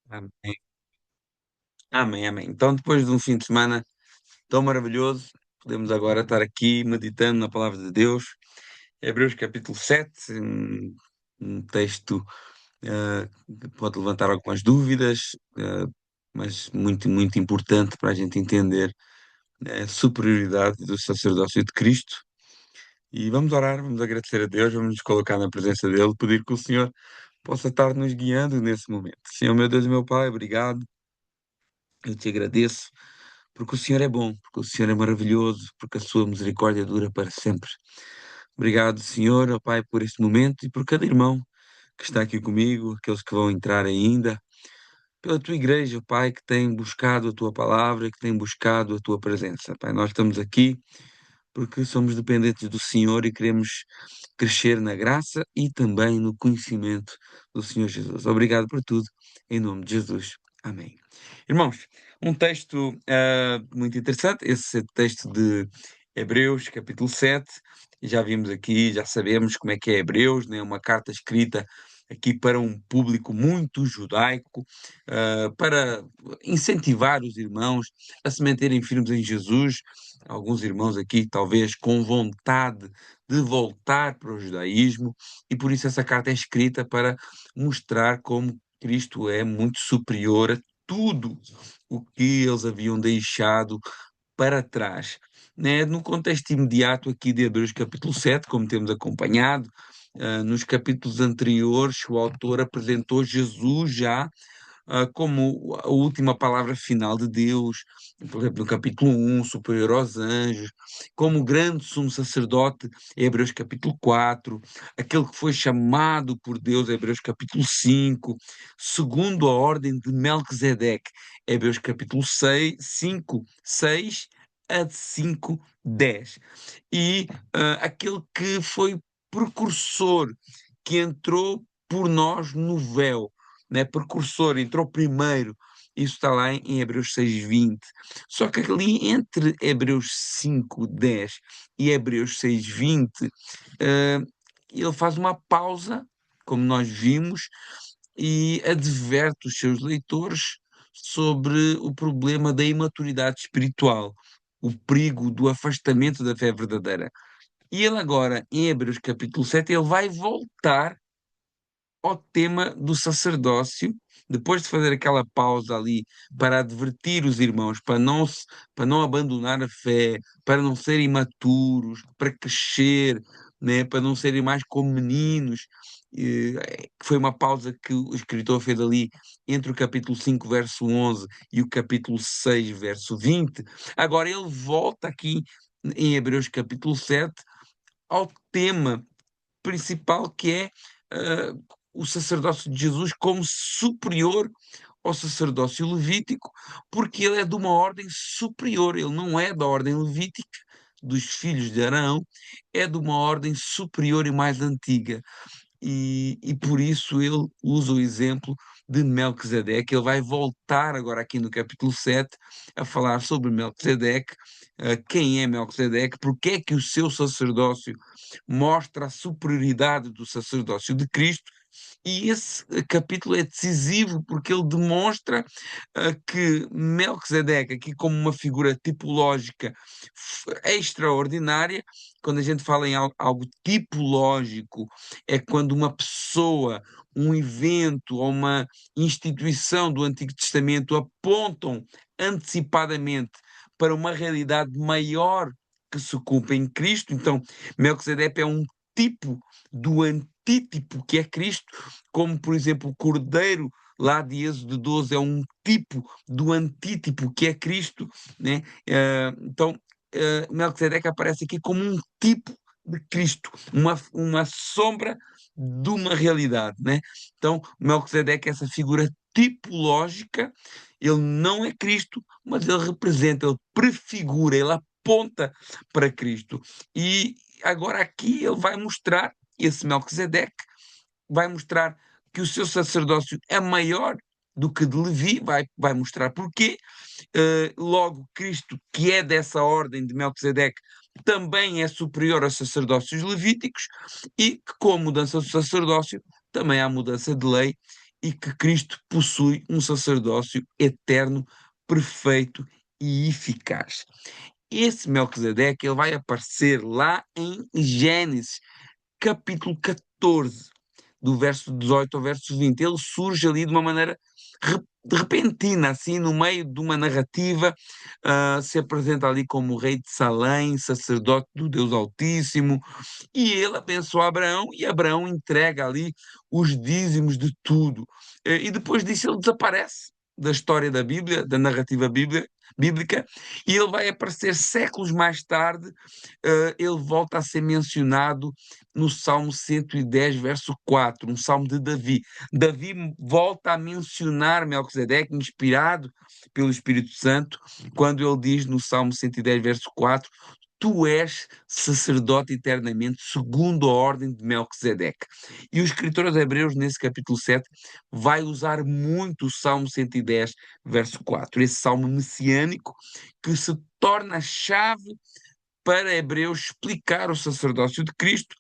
Amém. Amém, amém. Então, depois de um fim de semana tão maravilhoso, podemos agora estar aqui meditando na palavra de Deus. Hebreus capítulo 7, um texto que pode levantar algumas dúvidas, mas muito, muito importante para a gente entender a superioridade do sacerdócio de Cristo. E vamos orar, vamos agradecer a Deus, vamos nos colocar na presença dele, pedir que o Senhor possa estar nos guiando nesse momento. Senhor, meu Deus e meu Pai, obrigado. Eu te agradeço porque o Senhor é bom, porque o Senhor é maravilhoso, porque a sua misericórdia dura para sempre. Obrigado, Senhor, ó Pai, por este momento e por cada irmão que está aqui comigo, aqueles que vão entrar ainda, pela tua igreja, ó Pai, que tem buscado a tua palavra, que tem buscado a tua presença. Pai, nós estamos aqui porque somos dependentes do Senhor e queremos crescer na graça e também no conhecimento do Senhor Jesus. Obrigado por tudo, em nome de Jesus. Amém. Irmãos, um texto muito interessante, esse texto de Hebreus, capítulo 7. Já vimos aqui, já sabemos como é que é Hebreus, né? Uma carta escrita aqui para um público muito judaico, para incentivar os irmãos a se manterem firmes em Jesus. Alguns irmãos aqui, talvez, com vontade de voltar para o judaísmo, e por isso essa carta é escrita para mostrar como Cristo é muito superior a tudo o que eles haviam deixado para trás. Né? No contexto imediato aqui de Hebreus capítulo 7, como temos acompanhado, nos capítulos anteriores, o autor apresentou Jesus já como a última palavra final de Deus, por exemplo, no capítulo 1, superior aos anjos, como o grande sumo sacerdote, em Hebreus capítulo 4, aquele que foi chamado por Deus, em Hebreus capítulo 5, segundo a ordem de Melquisedeque, Hebreus capítulo 6, 5, 6 a 5, 10. E aquele que foi precursor, que entrou por nós no véu, né? Precursor, entrou primeiro. Isso está lá em Hebreus 6:20. Só que ali entre Hebreus 5:10 e Hebreus 6:20, eh, ele faz uma pausa, como nós vimos, e adverte os seus leitores sobre o problema da imaturidade espiritual, o perigo do afastamento da fé verdadeira. E ele agora, em Hebreus capítulo 7, ele vai voltar ao tema do sacerdócio, depois de fazer aquela pausa ali para advertir os irmãos, para não abandonar a fé, para não serem imaturos, para crescer, né, para não serem mais como meninos, que foi uma pausa que o escritor fez ali entre o capítulo 5, verso 11, e o capítulo 6, verso 20. Agora ele volta aqui em Hebreus capítulo 7 ao tema principal, que é o sacerdócio de Jesus como superior ao sacerdócio levítico, porque ele é de uma ordem superior, ele não é da ordem levítica dos filhos de Arão, é de uma ordem superior e mais antiga. E por isso ele usa o exemplo de Melquisedeque. Ele vai voltar agora aqui no capítulo 7 a falar sobre Melquisedeque, quem é Melquisedeque, porque é que o seu sacerdócio mostra a superioridade do sacerdócio de Cristo. E esse capítulo é decisivo porque ele demonstra que Melquisedeque, aqui como uma figura tipológica extraordinária. Quando a gente fala em algo tipológico, é quando uma pessoa, um evento ou uma instituição do Antigo Testamento apontam antecipadamente para uma realidade maior que se cumpre em Cristo. Então, Melquisedeque é um tipo do antítipo que é Cristo, como por exemplo o Cordeiro lá de Êxodo 12 é um tipo do antítipo que é Cristo, né? Então, Melquisedeque aparece aqui como um tipo de Cristo, uma sombra de uma realidade, né? Então, Melquisedeque é essa figura tipológica, ele não é Cristo, mas ele representa, ele prefigura, ele aponta para Cristo. E agora aqui ele vai mostrar, esse Melquisedeque, vai mostrar que o seu sacerdócio é maior do que de Levi, vai mostrar porquê. Logo, Cristo, que é dessa ordem de Melquisedeque, também é superior aos sacerdócios levíticos, e que com a mudança do sacerdócio também há mudança de lei, e que Cristo possui um sacerdócio eterno, perfeito e eficaz. Esse Melquisedeque, ele vai aparecer lá em Gênesis, capítulo 14, do verso 18 ao verso 20. Ele surge ali de uma maneira repentina, assim, no meio de uma narrativa, se apresenta ali como rei de Salém, sacerdote do Deus Altíssimo, e ele abençoa Abraão, e Abraão entrega ali os dízimos de tudo. E depois disso ele desaparece da história da Bíblia, da narrativa bíblica, e ele vai aparecer séculos mais tarde. Ele volta a ser mencionado no Salmo 110, verso 4, um salmo de Davi. Davi volta a mencionar Melquisedeque, inspirado pelo Espírito Santo, quando ele diz no Salmo 110, verso 4: Tu és sacerdote eternamente, segundo a ordem de Melquisedeque. E o escritor aos Hebreus, nesse capítulo 7, vai usar muito o Salmo 110, verso 4, esse salmo messiânico que se torna a chave para Hebreus explicar o sacerdócio de Cristo,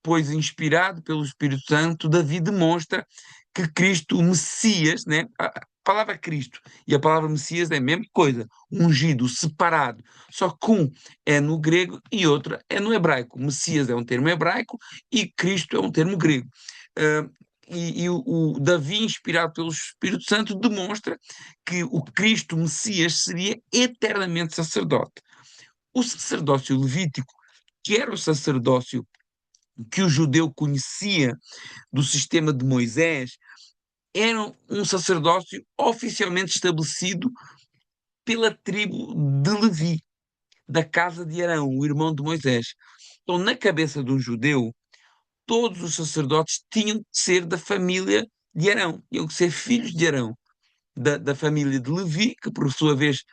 pois, inspirado pelo Espírito Santo, Davi demonstra que Cristo, o Messias, né? A palavra Cristo e a palavra Messias é a mesma coisa, ungido, separado, só que um é no grego e outra é no hebraico. Messias é um termo hebraico e Cristo é um termo grego. Uh, o Davi, inspirado pelo Espírito Santo, demonstra que o Cristo Messias seria eternamente sacerdote. O sacerdócio levítico, que era o sacerdócio que o judeu conhecia do sistema de Moisés, era um sacerdócio oficialmente estabelecido pela tribo de Levi, da casa de Arão, o irmão de Moisés. Então, na cabeça de um judeu, todos os sacerdotes tinham que ser da família de Arão, tinham que ser filhos de Arão, da família de Levi, que por sua vez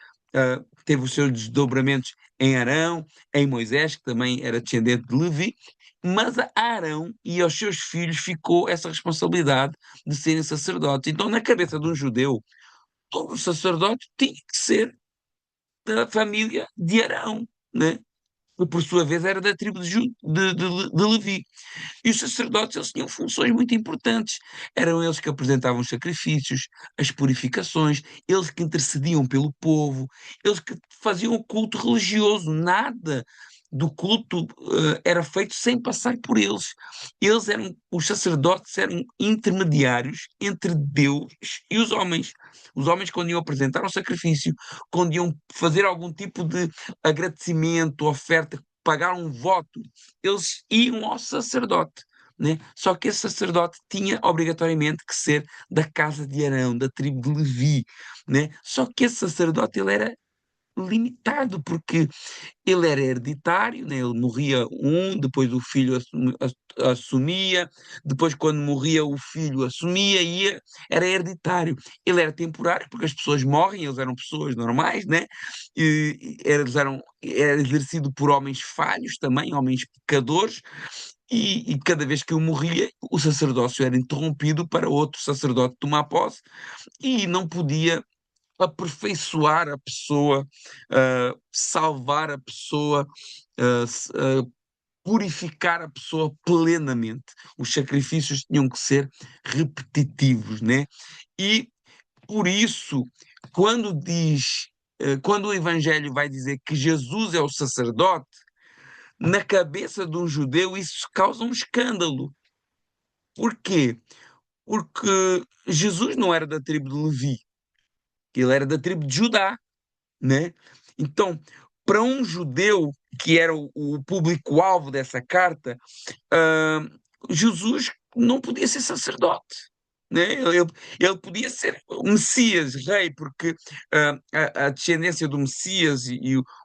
teve os seus desdobramentos em Arão, em Moisés, que também era descendente de Levi, mas a Arão e aos seus filhos ficou essa responsabilidade de serem sacerdotes. Então, na cabeça de um judeu, todo sacerdote tinha que ser da família de Arão, né? Que por sua vez era da tribo de Levi. E os sacerdotes, eles tinham funções muito importantes. Eram eles que apresentavam os sacrifícios, as purificações, eles que intercediam pelo povo, eles que faziam o culto religioso. Nada do culto era feito sem passar por eles. Os sacerdotes eram intermediários entre Deus e os homens. Os homens, quando iam apresentar um sacrifício, quando iam fazer algum tipo de agradecimento, oferta, pagar um voto, eles iam ao sacerdote, né? Só que esse sacerdote tinha obrigatoriamente que ser da casa de Arão, da tribo de Levi, né? Só que esse sacerdote, ele era limitado, porque ele era hereditário, né? Ele morria um, depois o filho assumia, depois quando morria o filho assumia e era hereditário. Ele era temporário, porque as pessoas morrem, eles eram pessoas normais, né? Era exercido por homens falhos também, homens pecadores, e cada vez que eu morria, o sacerdócio era interrompido para outro sacerdote tomar posse e não podia aperfeiçoar a pessoa, salvar a pessoa, purificar a pessoa plenamente. Os sacrifícios tinham que ser repetitivos, né? E por isso, quando quando o Evangelho vai dizer que Jesus é o sacerdote, na cabeça de um judeu isso causa um escândalo. Por quê? Porque Jesus não era da tribo de Levi, ele era da tribo de Judá, né? Então, para um judeu que era o público-alvo dessa carta, ah, Jesus não podia ser sacerdote, né? Ele podia ser o Messias, rei, porque a descendência do Messias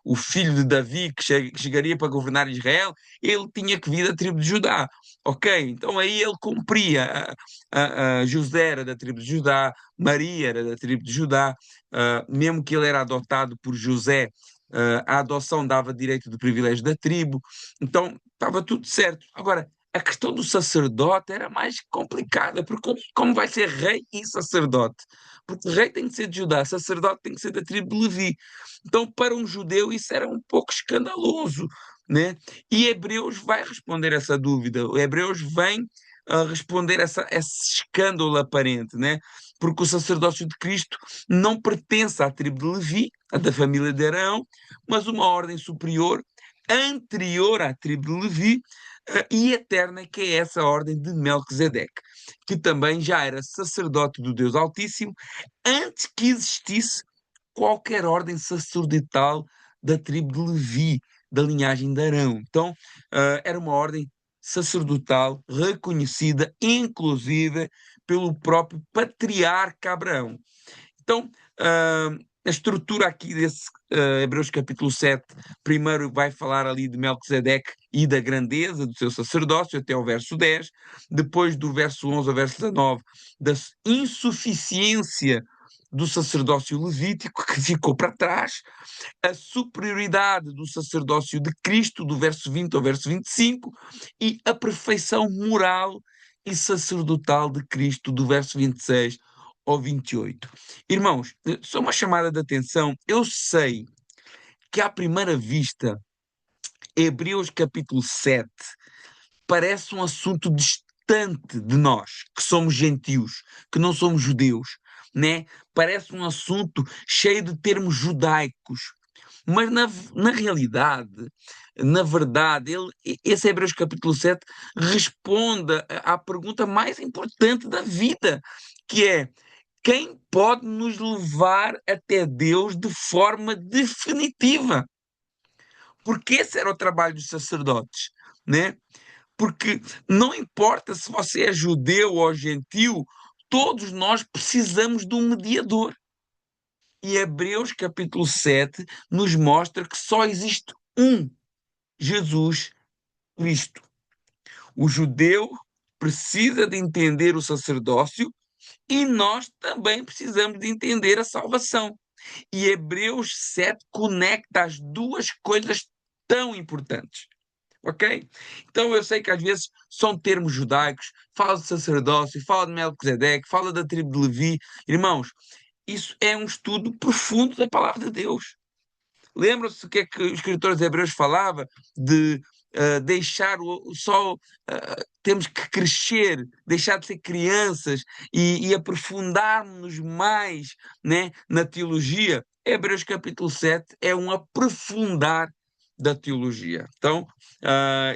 o filho de Davi, que chegaria para governar Israel, ele tinha que vir da tribo de Judá. Ok, então aí ele cumpria. José era da tribo de Judá, Maria era da tribo de Judá, mesmo que ele era adotado por José, a adoção dava direito de privilégio da tribo, então estava tudo certo. Agora, a questão do sacerdote era mais complicada, porque como vai ser rei e sacerdote? Porque rei tem que ser de Judá, sacerdote tem que ser da tribo de Levi. Então, para um judeu, isso era um pouco escandaloso, né? E Hebreus vai responder essa dúvida. Hebreus vem responder a esse escândalo aparente, né? Porque o sacerdócio de Cristo não pertence à tribo de Levi, a da família de Arão, mas uma ordem superior, anterior à tribo de Levi, e eterna, que é essa ordem de Melquisedeque, que também já era sacerdote do Deus Altíssimo antes que existisse qualquer ordem sacerdotal da tribo de Levi, da linhagem de Arão. Então, era uma ordem sacerdotal reconhecida, inclusive, pelo próprio patriarca Abraão. Então, a estrutura aqui desse Hebreus capítulo 7, primeiro vai falar ali de Melquisedeque e da grandeza do seu sacerdócio, até o verso 10, depois do verso 11 ao verso 19, da insuficiência do sacerdócio levítico, que ficou para trás, a superioridade do sacerdócio de Cristo, do verso 20 ao verso 25, e a perfeição moral e sacerdotal de Cristo, do verso 26 ao 28. Irmãos, só uma chamada de atenção. Eu sei que à primeira vista, Hebreus capítulo 7 parece um assunto distante de nós, que somos gentios, que não somos judeus, né? Parece um assunto cheio de termos judaicos. Mas na realidade, na verdade, esse Hebreus capítulo 7 responde à pergunta mais importante da vida, que é: quem pode nos levar até Deus de forma definitiva? Porque esse era o trabalho dos sacerdotes, né? Porque não importa se você é judeu ou gentil, todos nós precisamos de um mediador. E Hebreus capítulo 7 nos mostra que só existe um Jesus Cristo. O judeu precisa de entender o sacerdócio e nós também precisamos de entender a salvação. E Hebreus 7 conecta as duas coisas tão importantes. Ok? Então eu sei que às vezes são termos judaicos, fala de sacerdócio, fala de Melquisedeque, fala da tribo de Levi. Irmãos, isso é um estudo profundo da palavra de Deus. Lembram-se o que é que o escritor de Hebreus falava de deixar só temos que crescer, deixar de ser crianças e aprofundar-nos mais, né, na teologia. Hebreus capítulo 7 é um aprofundar da teologia. Então,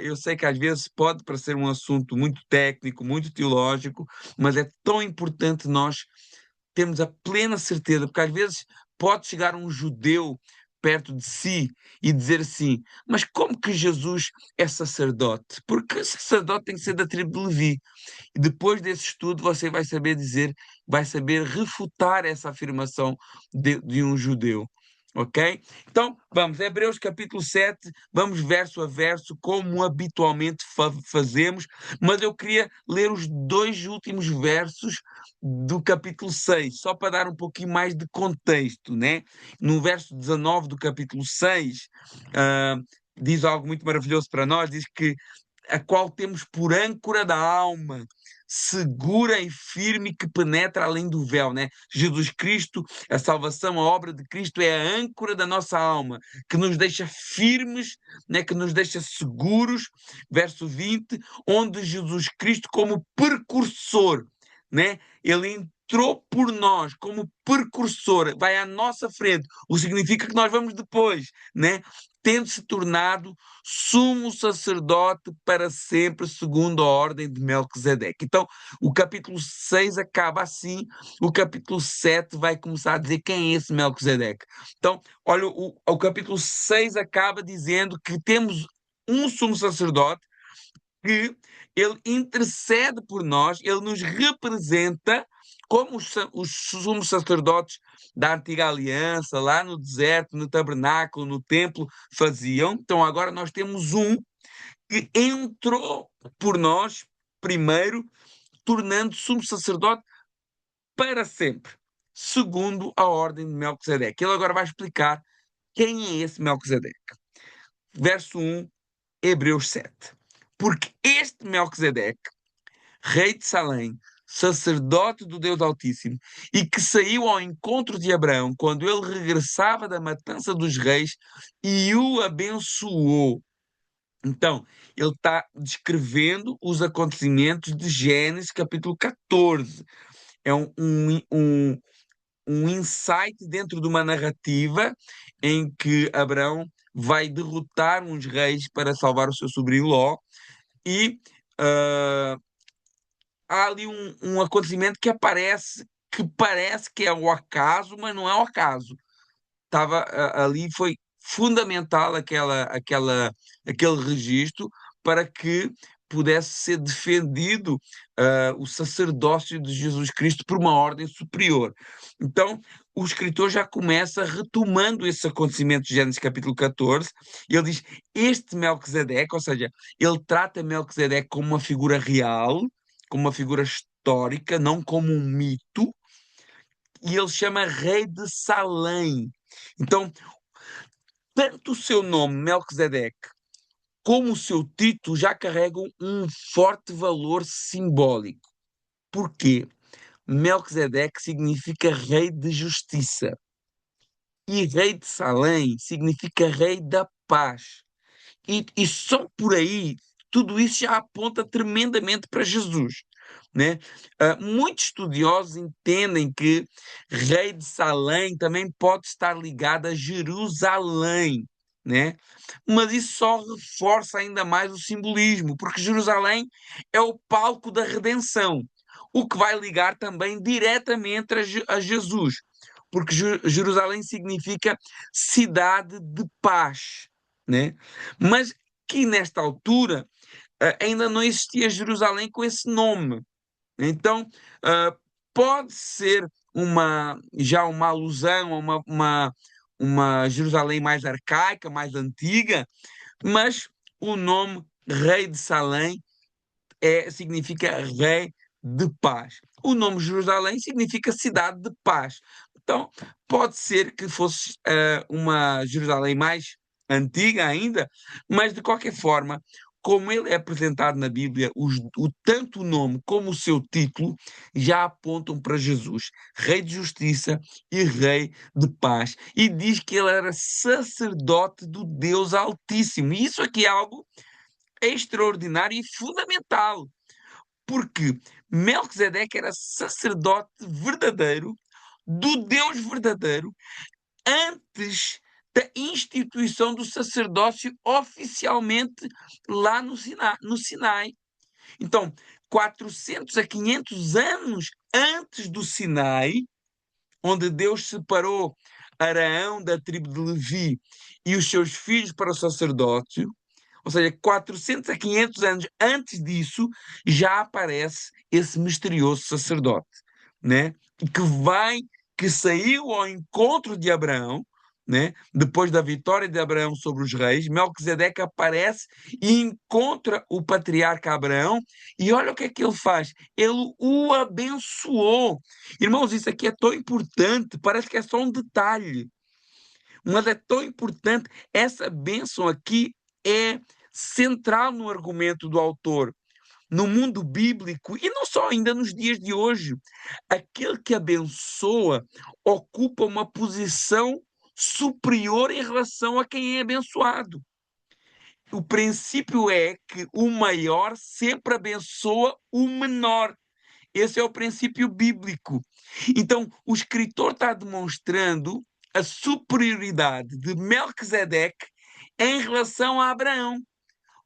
eu sei que às vezes pode parecer um assunto muito técnico, muito teológico, mas é tão importante nós termos a plena certeza, porque às vezes pode chegar um judeu perto de si e dizer assim: mas como que Jesus é sacerdote? Porque sacerdote tem que ser da tribo de Levi. E depois desse estudo você vai saber dizer, vai saber refutar essa afirmação de um judeu. Ok? Então, vamos, Hebreus capítulo 7, vamos verso a verso, como habitualmente fazemos, mas eu queria ler os dois últimos versos do capítulo 6, só para dar um pouquinho mais de contexto, né? No verso 19 do capítulo 6, ah, diz algo muito maravilhoso para nós, diz que a qual temos por âncora da alma, segura e firme, que penetra além do véu, né? Jesus Cristo, a salvação, a obra de Cristo é a âncora da nossa alma, que nos deixa firmes, né? Que nos deixa seguros. Verso 20, onde Jesus Cristo, como precursor, né? Ele entrou por nós como precursor, vai à nossa frente, o que significa que nós vamos depois, né? Tendo se tornado sumo sacerdote para sempre, segundo a ordem de Melquisedeque. Então, o capítulo 6 acaba assim, o capítulo 7 vai começar a dizer quem é esse Melquisedeque. Então, olha, o capítulo 6 acaba dizendo que temos um sumo sacerdote que ele intercede por nós, ele nos representa como os sumos sacerdotes da antiga aliança, lá no deserto, no tabernáculo, no templo, faziam. Então agora nós temos um que entrou por nós primeiro, tornando sumo sacerdote para sempre, segundo a ordem de Melquisedeque. Ele agora vai explicar quem é esse Melquisedeque. Verso 1, Hebreus 7. Porque este Melquisedeque, rei de Salém, sacerdote do Deus Altíssimo, e que saiu ao encontro de Abraão quando ele regressava da matança dos reis e o abençoou, Então, ele está descrevendo os acontecimentos de Gênesis capítulo 14. É um insight dentro de uma narrativa em que Abraão vai derrotar uns reis para salvar o seu sobrinho Ló e ah, há ali um acontecimento que parece que é o acaso, mas não é o acaso. Ali foi fundamental aquele registro para que pudesse ser defendido o sacerdócio de Jesus Cristo por uma ordem superior. Então, o escritor já começa retomando esse acontecimento de Gênesis capítulo 14, e ele diz, este Melquisedeque, ou seja, ele trata Melquisedeque como uma figura real, como uma figura histórica, não como um mito, e ele chama rei de Salém. Então, tanto o seu nome, Melquisedeque, como o seu título já carregam um forte valor simbólico. Porquê? Melquisedeque significa rei de justiça e rei de Salém significa rei da paz. E só por aí, tudo isso já aponta tremendamente para Jesus, né? Muitos estudiosos entendem que rei de Salém também pode estar ligado a Jerusalém, né? Mas isso só reforça ainda mais o simbolismo, porque Jerusalém é o palco da redenção, o que vai ligar também diretamente a Jesus, porque Jerusalém significa cidade de paz, né? Mas que nesta altura ainda não existia Jerusalém com esse nome. Então, pode ser já uma alusão a uma Jerusalém mais arcaica, mais antiga, mas o nome Rei de Salém significa rei de paz. O nome Jerusalém significa cidade de paz. Então, pode ser que fosse uma Jerusalém mais antiga ainda, mas de qualquer forma, como ele é apresentado na Bíblia, tanto o nome como o seu título já apontam para Jesus, Rei de Justiça e Rei de Paz. E diz que ele era sacerdote do Deus Altíssimo. E isso aqui é algo extraordinário e fundamental, porque Melquisedeque era sacerdote verdadeiro, do Deus verdadeiro, antes da instituição do sacerdócio oficialmente lá no Sinai. Então, 400 a 500 anos antes do Sinai, onde Deus separou Araão da tribo de Levi e os seus filhos para o sacerdócio, ou seja, 400 a 500 anos antes disso, já aparece esse misterioso sacerdote, né? Que vai, que saiu ao encontro de Abraão, né? Depois da vitória de Abraão sobre os reis, Melquisedeque aparece e encontra o patriarca Abraão, e olha o que é que ele faz. Ele o abençoou. Irmãos, isso aqui é tão importante, parece que é só um detalhe, mas é tão importante. Essa bênção aqui é central no argumento do autor. No mundo bíblico, e não só ainda nos dias de hoje, aquele que abençoa ocupa uma posição superior em relação a quem é abençoado. O princípio é que o maior sempre abençoa o menor. Esse é o princípio bíblico. Então, o escritor está demonstrando a superioridade de Melquisedeque em relação a Abraão,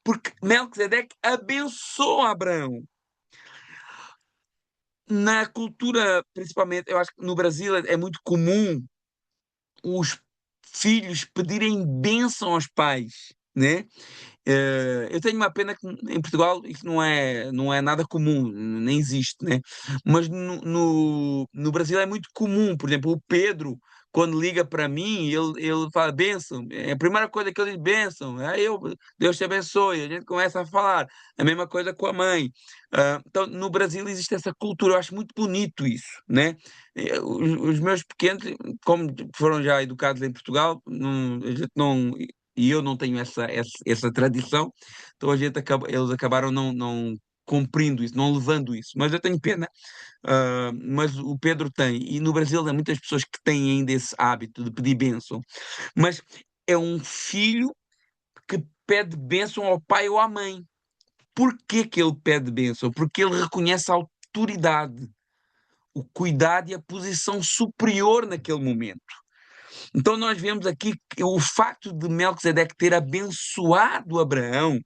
porque Melquisedeque abençoou Abraão. Na cultura, principalmente, eu acho que no Brasil é muito comum os filhos pedirem bênção aos pais, né? Eu tenho uma pena que em Portugal isso não é nada comum, nem existe, né? Mas no Brasil é muito comum. Por exemplo, o Pedro, quando liga para mim, ele fala bênção. É a primeira coisa que ele diz, bênção. Aí Deus te abençoe. A gente começa a falar. A mesma coisa com a mãe. Então, no Brasil existe essa cultura. Eu acho muito bonito isso, né? Os meus pequenos, como foram já educados em Portugal, a gente não, e eu não tenho essa tradição, então eles acabaram não cumprindo isso, não levando isso. Mas eu tenho pena. Mas o Pedro tem, e no Brasil há muitas pessoas que têm ainda esse hábito de pedir bênção. Mas é um filho que pede bênção ao pai ou à mãe. Por que que ele pede bênção? Porque ele reconhece a autoridade, o cuidado e a posição superior naquele momento. Então nós vemos aqui que o facto de Melquisedeque ter abençoado Abraão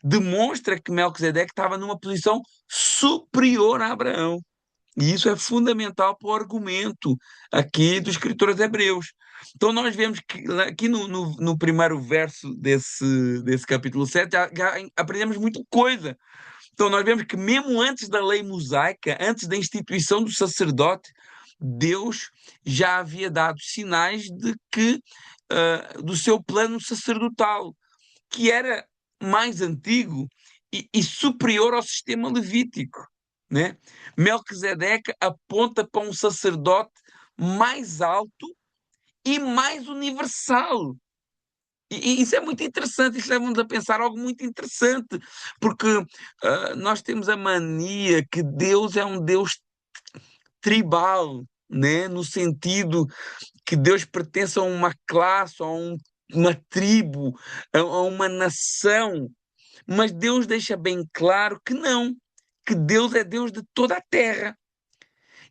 demonstra que Melquisedeque estava numa posição superior a Abraão. E isso é fundamental para o argumento aqui dos escritores hebreus. Então nós vemos que aqui no primeiro verso desse capítulo 7 já aprendemos muita coisa. Então nós vemos que mesmo antes da lei mosaica, antes da instituição do sacerdote, Deus já havia dado sinais de que do seu plano sacerdotal, que era mais antigo e superior ao sistema levítico, né? Melquisedeque aponta para um sacerdote mais alto e mais universal. E isso é muito interessante, isso leva-nos a pensar algo muito interessante, porque nós temos a mania que Deus é um Deus tribal, né? No sentido que Deus pertence a uma classe, uma tribo, a uma nação, mas Deus deixa bem claro que não, que Deus é Deus de toda a terra.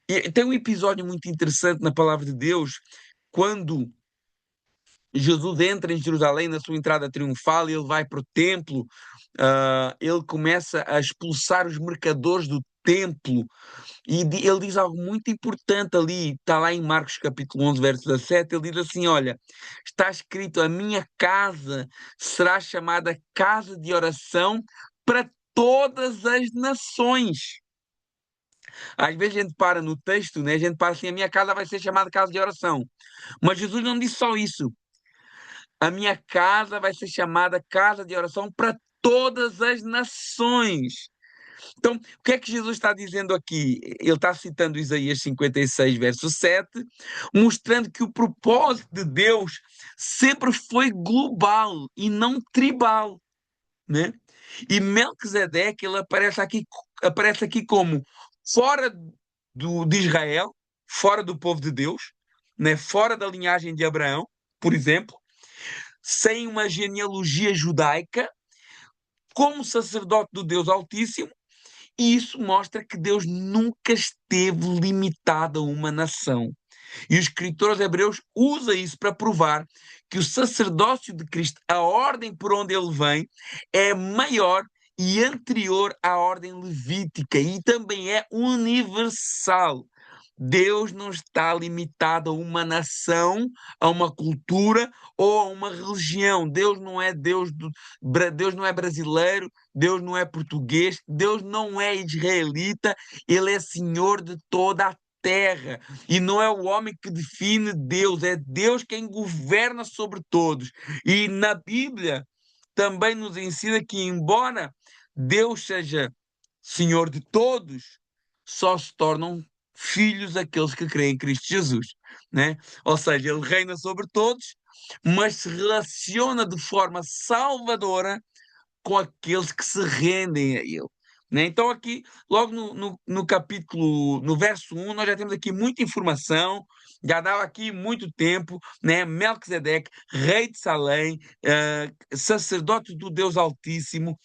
E tem um episódio muito interessante na palavra de Deus, quando Jesus entra em Jerusalém na sua entrada triunfal, ele vai para o templo, ele começa a expulsar os mercadores do templo, e ele diz algo muito importante ali, está lá em Marcos capítulo 11, verso 17, ele diz assim, olha, está escrito, a minha casa será chamada casa de oração para todas as nações. Às vezes a gente para no texto, né? A gente para assim, a minha casa vai ser chamada casa de oração. Mas Jesus não disse só isso. A minha casa vai ser chamada casa de oração para todas as nações. Então, o que é que Jesus está dizendo aqui? Ele está citando Isaías 56, verso 7, mostrando que o propósito de Deus sempre foi global e não tribal, né? E Melquisedeque, ele aparece aqui como fora de Israel, fora do povo de Deus, né? Fora da linhagem de Abraão, por exemplo, sem uma genealogia judaica, como sacerdote do Deus Altíssimo, e isso mostra que Deus nunca esteve limitado a uma nação. E os escritores hebreus usam isso para provar que o sacerdócio de Cristo, a ordem por onde ele vem, é maior e anterior à ordem levítica e também é universal. Deus não está limitado a uma nação, a uma cultura ou a uma religião. Deus não é Deus não é brasileiro, Deus não é português, Deus não é israelita, ele é Senhor de toda a terra. E não é o homem que define Deus, é Deus quem governa sobre todos. E na Bíblia também nos ensina que, embora Deus seja Senhor de todos, só se tornam filhos aqueles que creem em Cristo Jesus, né? Ou seja, ele reina sobre todos, mas se relaciona de forma salvadora com aqueles que se rendem a ele. Né? Então, aqui, logo no capítulo, no verso 1, nós já temos aqui muita informação, já dava aqui muito tempo, né? Melquisedeque, rei de Salém, sacerdote do Deus Altíssimo,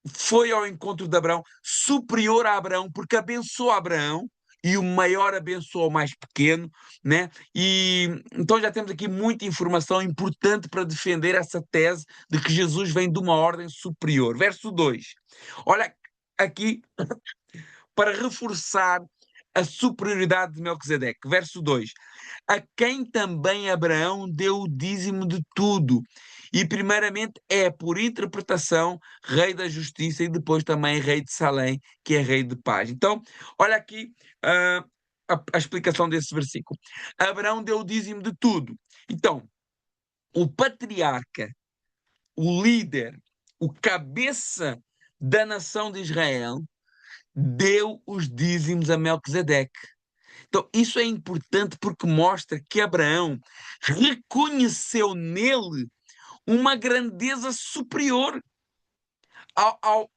foi ao encontro de Abraão, superior a Abraão, porque abençoou Abraão, e o maior abençoou o mais pequeno, né? E então já temos aqui muita informação importante para defender essa tese de que Jesus vem de uma ordem superior. Verso 2. Olha aqui para reforçar a superioridade de Melquisedeque. Verso 2. A quem também Abraão deu o dízimo de tudo. E primeiramente é, por interpretação, rei da justiça e depois também rei de Salém, que é rei de paz. Então, olha aqui a explicação desse versículo. Abraão deu o dízimo de tudo. Então, o patriarca, o líder, o cabeça da nação de Israel, deu os dízimos a Melquisedeque. Então, isso é importante porque mostra que Abraão reconheceu nele uma grandeza superior.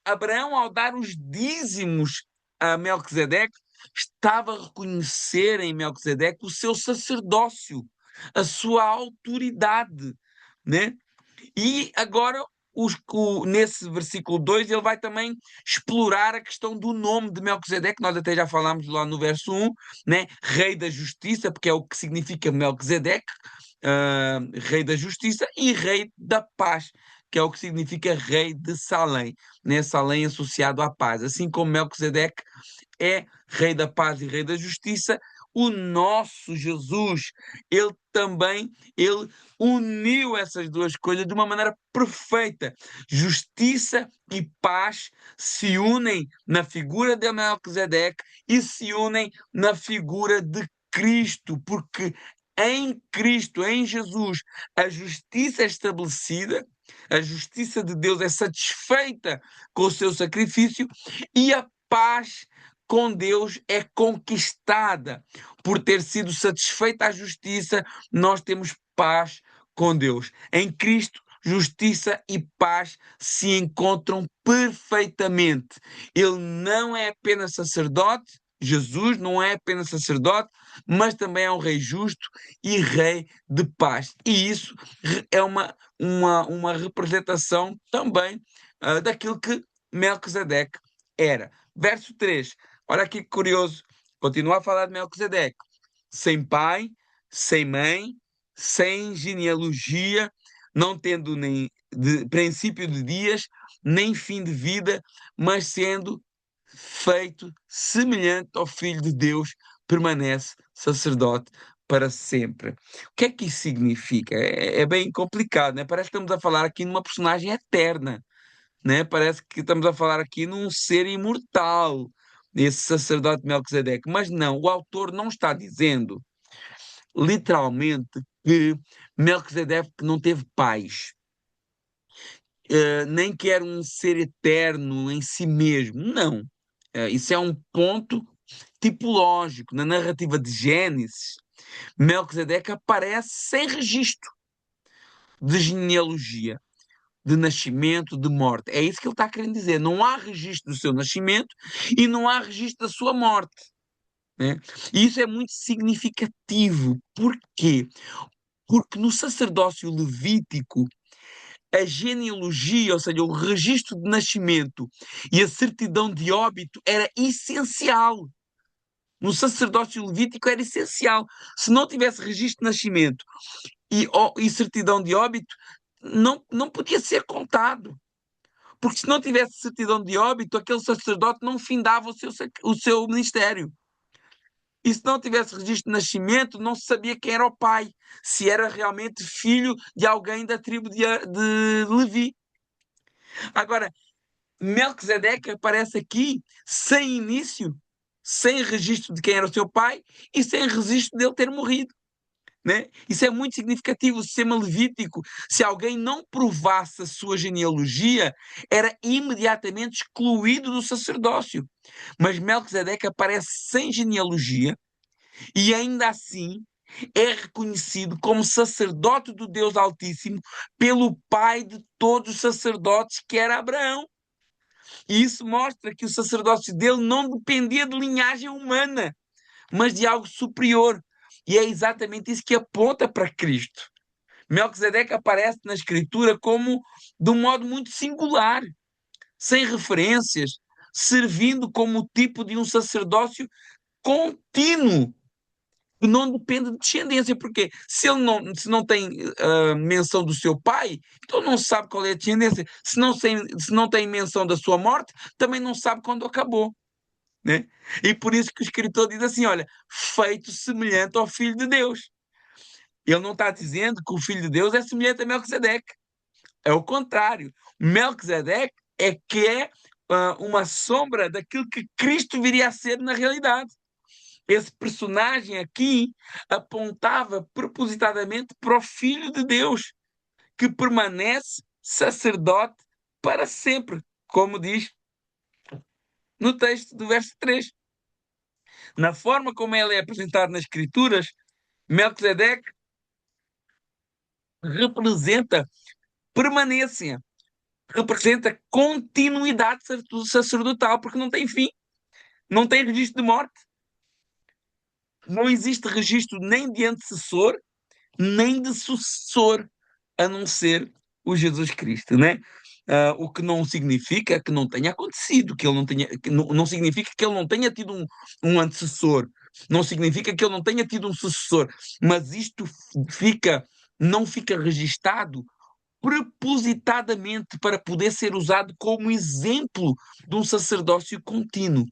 Abraão, ao dar os dízimos a Melquisedeque, estava a reconhecer em Melquisedeque o seu sacerdócio, a sua autoridade, né? E agora nesse versículo 2 ele vai também explorar a questão do nome de Melquisedeque. Nós até já falámos lá no verso 1, né? Rei da justiça, porque é o que significa Melquisedeque, rei da justiça, e rei da paz, que é o que significa rei de Salém, né? Salém associado à paz. Assim como Melquisedeque é rei da paz e rei da justiça, o nosso Jesus, ele também, ele uniu essas duas coisas de uma maneira perfeita. Justiça e paz se unem na figura de Melquisedeque e se unem na figura de Cristo, porque em Cristo, em Jesus, a justiça é estabelecida, a justiça de Deus é satisfeita com o seu sacrifício e a paz com Deus é conquistada. Por ter sido satisfeita a justiça, nós temos paz com Deus. Em Cristo, justiça e paz se encontram perfeitamente. Ele não é apenas sacerdote, Jesus não é apenas sacerdote, mas também é um rei justo e rei de paz. E isso é uma representação também daquilo que Melquisedeque era. Verso 3. Olha aqui que curioso. Continua a falar de Melquisedeque. Sem pai, sem mãe, sem genealogia, não tendo nem princípio de dias, nem fim de vida, mas sendo feito semelhante ao Filho de Deus, permanece sacerdote para sempre. O que é que isso significa? É bem complicado, né? Parece que estamos a falar aqui numa personagem eterna, né? Parece que estamos a falar aqui num ser imortal, esse sacerdote Melquisedeque. Mas não, o autor não está dizendo literalmente que Melquisedeque não teve pais, nem que era um ser eterno em si mesmo. Não. Isso é um ponto tipológico. Na narrativa de Gênesis, Melquisedeque aparece sem registro de genealogia, de nascimento, de morte. É isso que ele está querendo dizer. Não há registro do seu nascimento e não há registro da sua morte, né? E isso é muito significativo. Porquê? Porque no sacerdócio levítico, a genealogia, ou seja, o registro de nascimento e a certidão de óbito era essencial. No sacerdócio levítico era essencial. Se não tivesse registro de nascimento e certidão de óbito, não podia ser contado. Porque se não tivesse certidão de óbito, aquele sacerdote não findava o seu ministério. E se não tivesse registro de nascimento, não se sabia quem era o pai, se era realmente filho de alguém da tribo de Levi. Agora, Melquisedeque aparece aqui sem início, sem registro de quem era o seu pai e sem registro dele ter morrido, né? Isso é muito significativo. O sistema levítico, se alguém não provasse a sua genealogia, era imediatamente excluído do sacerdócio. Mas Melquisedeque aparece sem genealogia e ainda assim é reconhecido como sacerdote do Deus Altíssimo pelo pai de todos os sacerdotes, que era Abraão. E isso mostra que o sacerdócio dele não dependia de linhagem humana, mas de algo superior. E é exatamente isso que aponta para Cristo. Melquisedeque aparece na Escritura como de um modo muito singular, sem referências, servindo como o tipo de um sacerdócio contínuo, que não depende de descendência, porque se não tem menção do seu pai, então não sabe qual é a descendência. Se não tem menção da sua morte, também não sabe quando acabou, né? E por isso que o escritor diz assim, olha, feito semelhante ao Filho de Deus. Ele não está dizendo que o Filho de Deus é semelhante a Melquisedeque. É o contrário. Melquisedeque é uma sombra daquilo que Cristo viria a ser na realidade. Esse personagem aqui apontava propositadamente para o Filho de Deus, que permanece sacerdote para sempre, como diz no texto do verso 3. Na forma como ele é apresentado nas Escrituras, Melquisedeque representa permanência, representa continuidade sacerdotal, porque não tem fim, não tem registro de morte, não existe registro nem de antecessor, nem de sucessor, a não ser o Jesus Cristo, né? O que não significa que não tenha acontecido, que ele não tenha, que não significa que ele não tenha tido um antecessor, não significa que ele não tenha tido um sucessor, mas isto não fica registado propositadamente para poder ser usado como exemplo de um sacerdócio contínuo.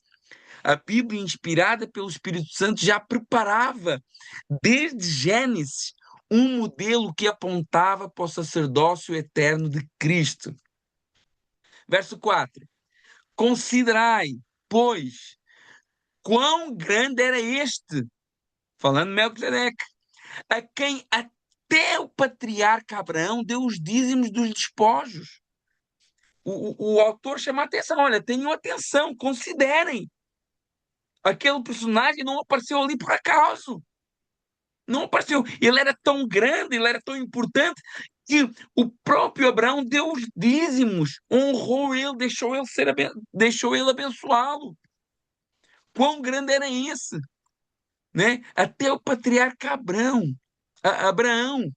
A Bíblia, inspirada pelo Espírito Santo, já preparava, desde Gênesis, um modelo que apontava para o sacerdócio eterno de Cristo. Verso 4. Considerai, pois, quão grande era este, falando de Melquisedeque, a quem até o patriarca Abraão deu os dízimos dos despojos. O autor chama a atenção, olha, tenham atenção, considerem. Aquele personagem não apareceu ali por acaso. Não apareceu. Ele era tão grande, ele era tão importante, que o próprio Abraão deu os dízimos, honrou ele, deixou ele abençoá-lo. Quão grande era esse, né? Até o patriarca Abraão,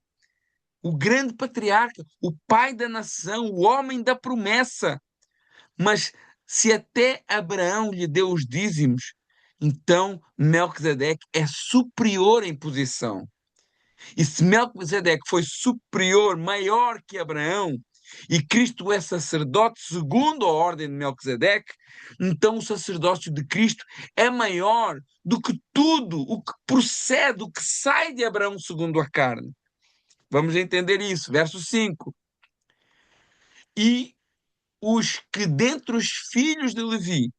o grande patriarca, o pai da nação, o homem da promessa. Mas se até Abraão lhe deu os dízimos, então Melquisedeque é superior em posição. E se Melquisedeque foi superior, maior que Abraão, e Cristo é sacerdote segundo a ordem de Melquisedeque, então o sacerdócio de Cristo é maior do que tudo o que procede, o que sai de Abraão segundo a carne. Vamos entender isso. Verso 5. E os que dentre os filhos de Levi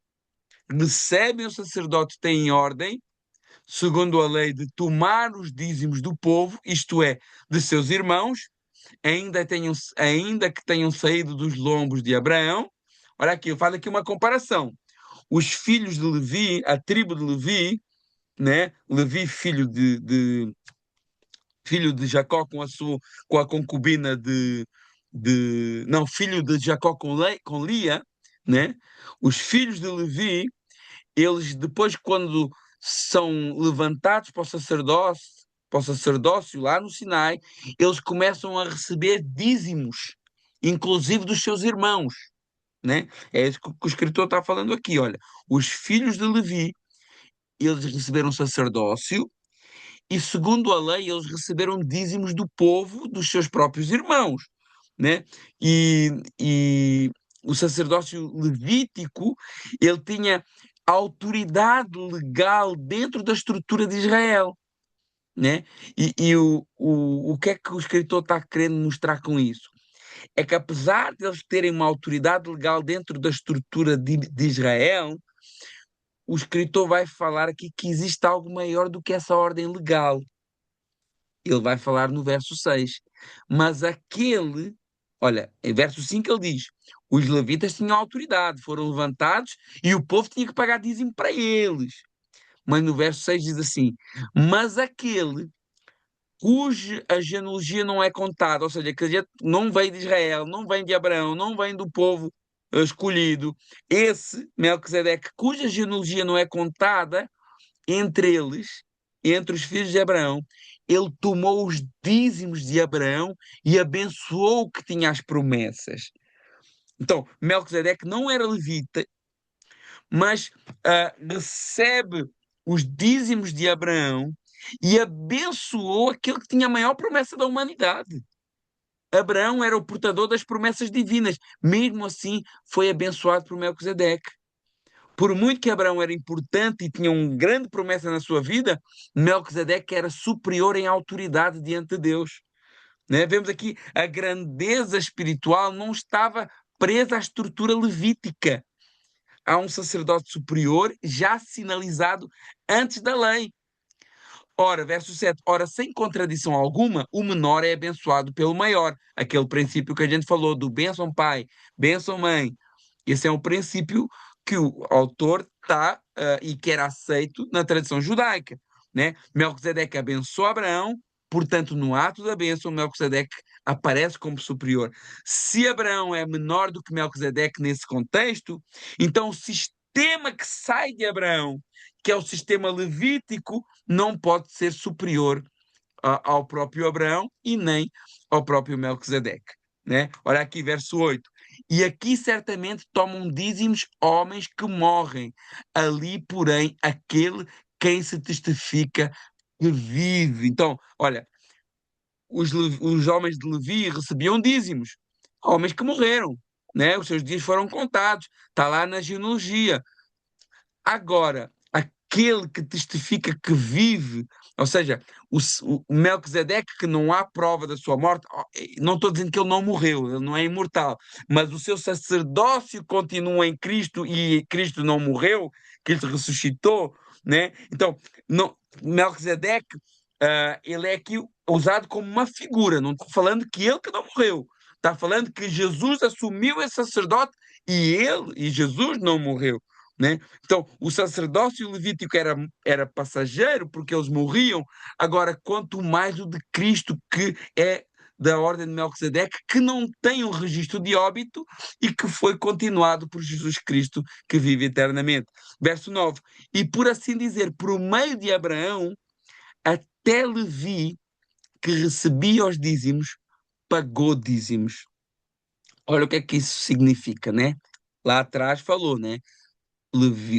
recebem o sacerdote têm ordem, segundo a lei, de tomar os dízimos do povo, isto é, de seus irmãos, ainda que tenham saído dos lombos de Abraão. Olha aqui, eu faço aqui uma comparação. Os filhos de Levi, a tribo de Levi, né? Levi, filho de Jacó com a concubina não, filho de Jacó com Lia, né? Os filhos de Levi, eles depois, quando são levantados para o sacerdócio lá no Sinai, eles começam a receber dízimos, inclusive dos seus irmãos, né? É isso que o escritor está falando aqui. Olha, os filhos de Levi, eles receberam sacerdócio e, segundo a lei, eles receberam dízimos do povo, dos seus próprios irmãos, né? E o sacerdócio levítico, ele tinha autoridade legal dentro da estrutura de Israel, né? O que é que o escritor está querendo mostrar com isso? É que apesar de eles terem uma autoridade legal dentro da estrutura de Israel, o escritor vai falar aqui que existe algo maior do que essa ordem legal. Ele vai falar no verso 6. Mas aquele, olha, em verso 5 ele diz: os levitas tinham autoridade, foram levantados e o povo tinha que pagar dízimo para eles. Mas no verso 6 diz assim: mas aquele cuja a genealogia não é contada, ou seja, que não vem de Israel, não vem de Abraão, não vem do povo escolhido, esse Melquisedeque, cuja genealogia não é contada, entre eles, entre os filhos de Abraão, ele tomou os dízimos de Abraão e abençoou o que tinha as promessas. Então, Melquisedeque não era levita, mas recebe os dízimos de Abraão e abençoou aquele que tinha a maior promessa da humanidade. Abraão era o portador das promessas divinas, mesmo assim foi abençoado por Melquisedeque. Por muito que Abraão era importante e tinha uma grande promessa na sua vida, Melquisedeque era superior em autoridade diante de Deus. Né? Vemos aqui a grandeza espiritual não estava presa à estrutura levítica. Há um sacerdote superior já sinalizado antes da lei. Ora, verso 7, ora, sem contradição alguma, o menor é abençoado pelo maior. Aquele princípio que a gente falou do bênção pai, bênção mãe. Esse é um princípio que o autor está e quer aceito na tradição judaica, né? Melquisedeque abençoa Abraão, portanto, no ato da bênção, Melquisedeque aparece como superior. Se Abraão é menor do que Melquisedeque nesse contexto, então o sistema que sai de Abraão, que é o sistema levítico, não pode ser superior ao próprio Abraão e nem ao próprio Melquisedeque, né? Olha aqui, verso 8. E aqui certamente tomam dízimos homens que morrem. Ali, porém, aquele quem se testifica que vive. Então, olha, os homens de Levi recebiam dízimos, homens que morreram, né? Os seus dias foram contados, está lá na genealogia. Agora, aquele que testifica que vive, ou seja, o Melquisedeque, que não há prova da sua morte, não estou dizendo que ele não morreu, ele não é imortal, mas o seu sacerdócio continua em Cristo e Cristo não morreu, Cristo ressuscitou, né? Então, não, Melquisedeque, ele é aqui usado como uma figura, não estou falando que ele que não morreu, está falando que Jesus assumiu esse sacerdote e ele e Jesus não morreu. Né? Então, o sacerdócio levítico era passageiro, porque eles morriam. Agora, quanto mais o de Cristo, que é da ordem de Melquisedeque, que não tem um registro de óbito e que foi continuado por Jesus Cristo, que vive eternamente. Verso 9. E por assim dizer, por meio de Abraão, até Levi, que recebia os dízimos, pagou dízimos. Olha o que isso significa, né? Lá atrás falou, né?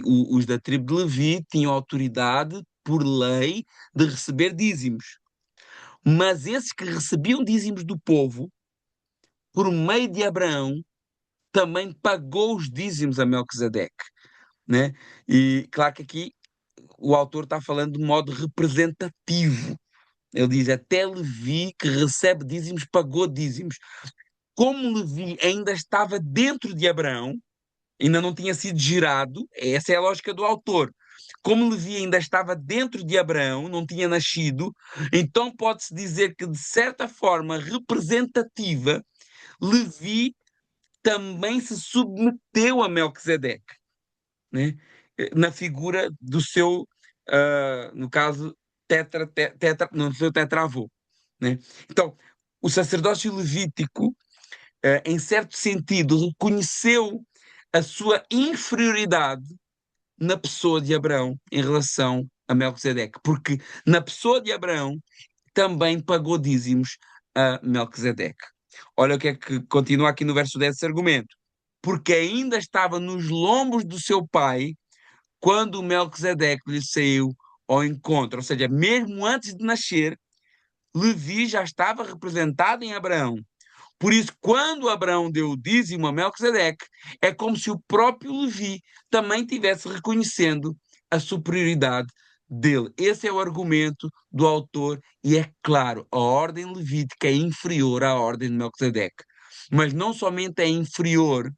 Os da tribo de Levi tinham autoridade por lei de receber dízimos. Mas esses que recebiam dízimos do povo, por meio de Abraão, também pagou os dízimos a Melquisedeque, né? E claro que aqui o autor está falando de modo representativo. Ele diz, até Levi que recebe dízimos, pagou dízimos. Como Levi ainda estava dentro de Abraão, ainda não tinha sido gerado, essa é a lógica do autor. Como Levi ainda estava dentro de Abraão, não tinha nascido, então pode-se dizer que, de certa forma representativa, Levi também se submeteu a Melquisedeque, né? Na figura do seu, no caso, no seu tetravô. Né? Então, o sacerdócio levítico, em certo sentido, reconheceu a sua inferioridade na pessoa de Abraão em relação a Melquisedeque, porque na pessoa de Abraão também pagou dízimos a Melquisedeque. Olha o que é que continua aqui no verso 10 esse argumento. Porque ainda estava nos lombos do seu pai quando Melquisedeque lhe saiu ao encontro. Ou seja, mesmo antes de nascer, Levi já estava representado em Abraão. Por isso, quando Abraão deu o dízimo a Melquisedeque, é como se o próprio Levi também tivesse reconhecendo a superioridade dele. Esse é o argumento do autor, e é claro, a ordem levítica é inferior à ordem de Melquisedeque. Mas não somente é inferior,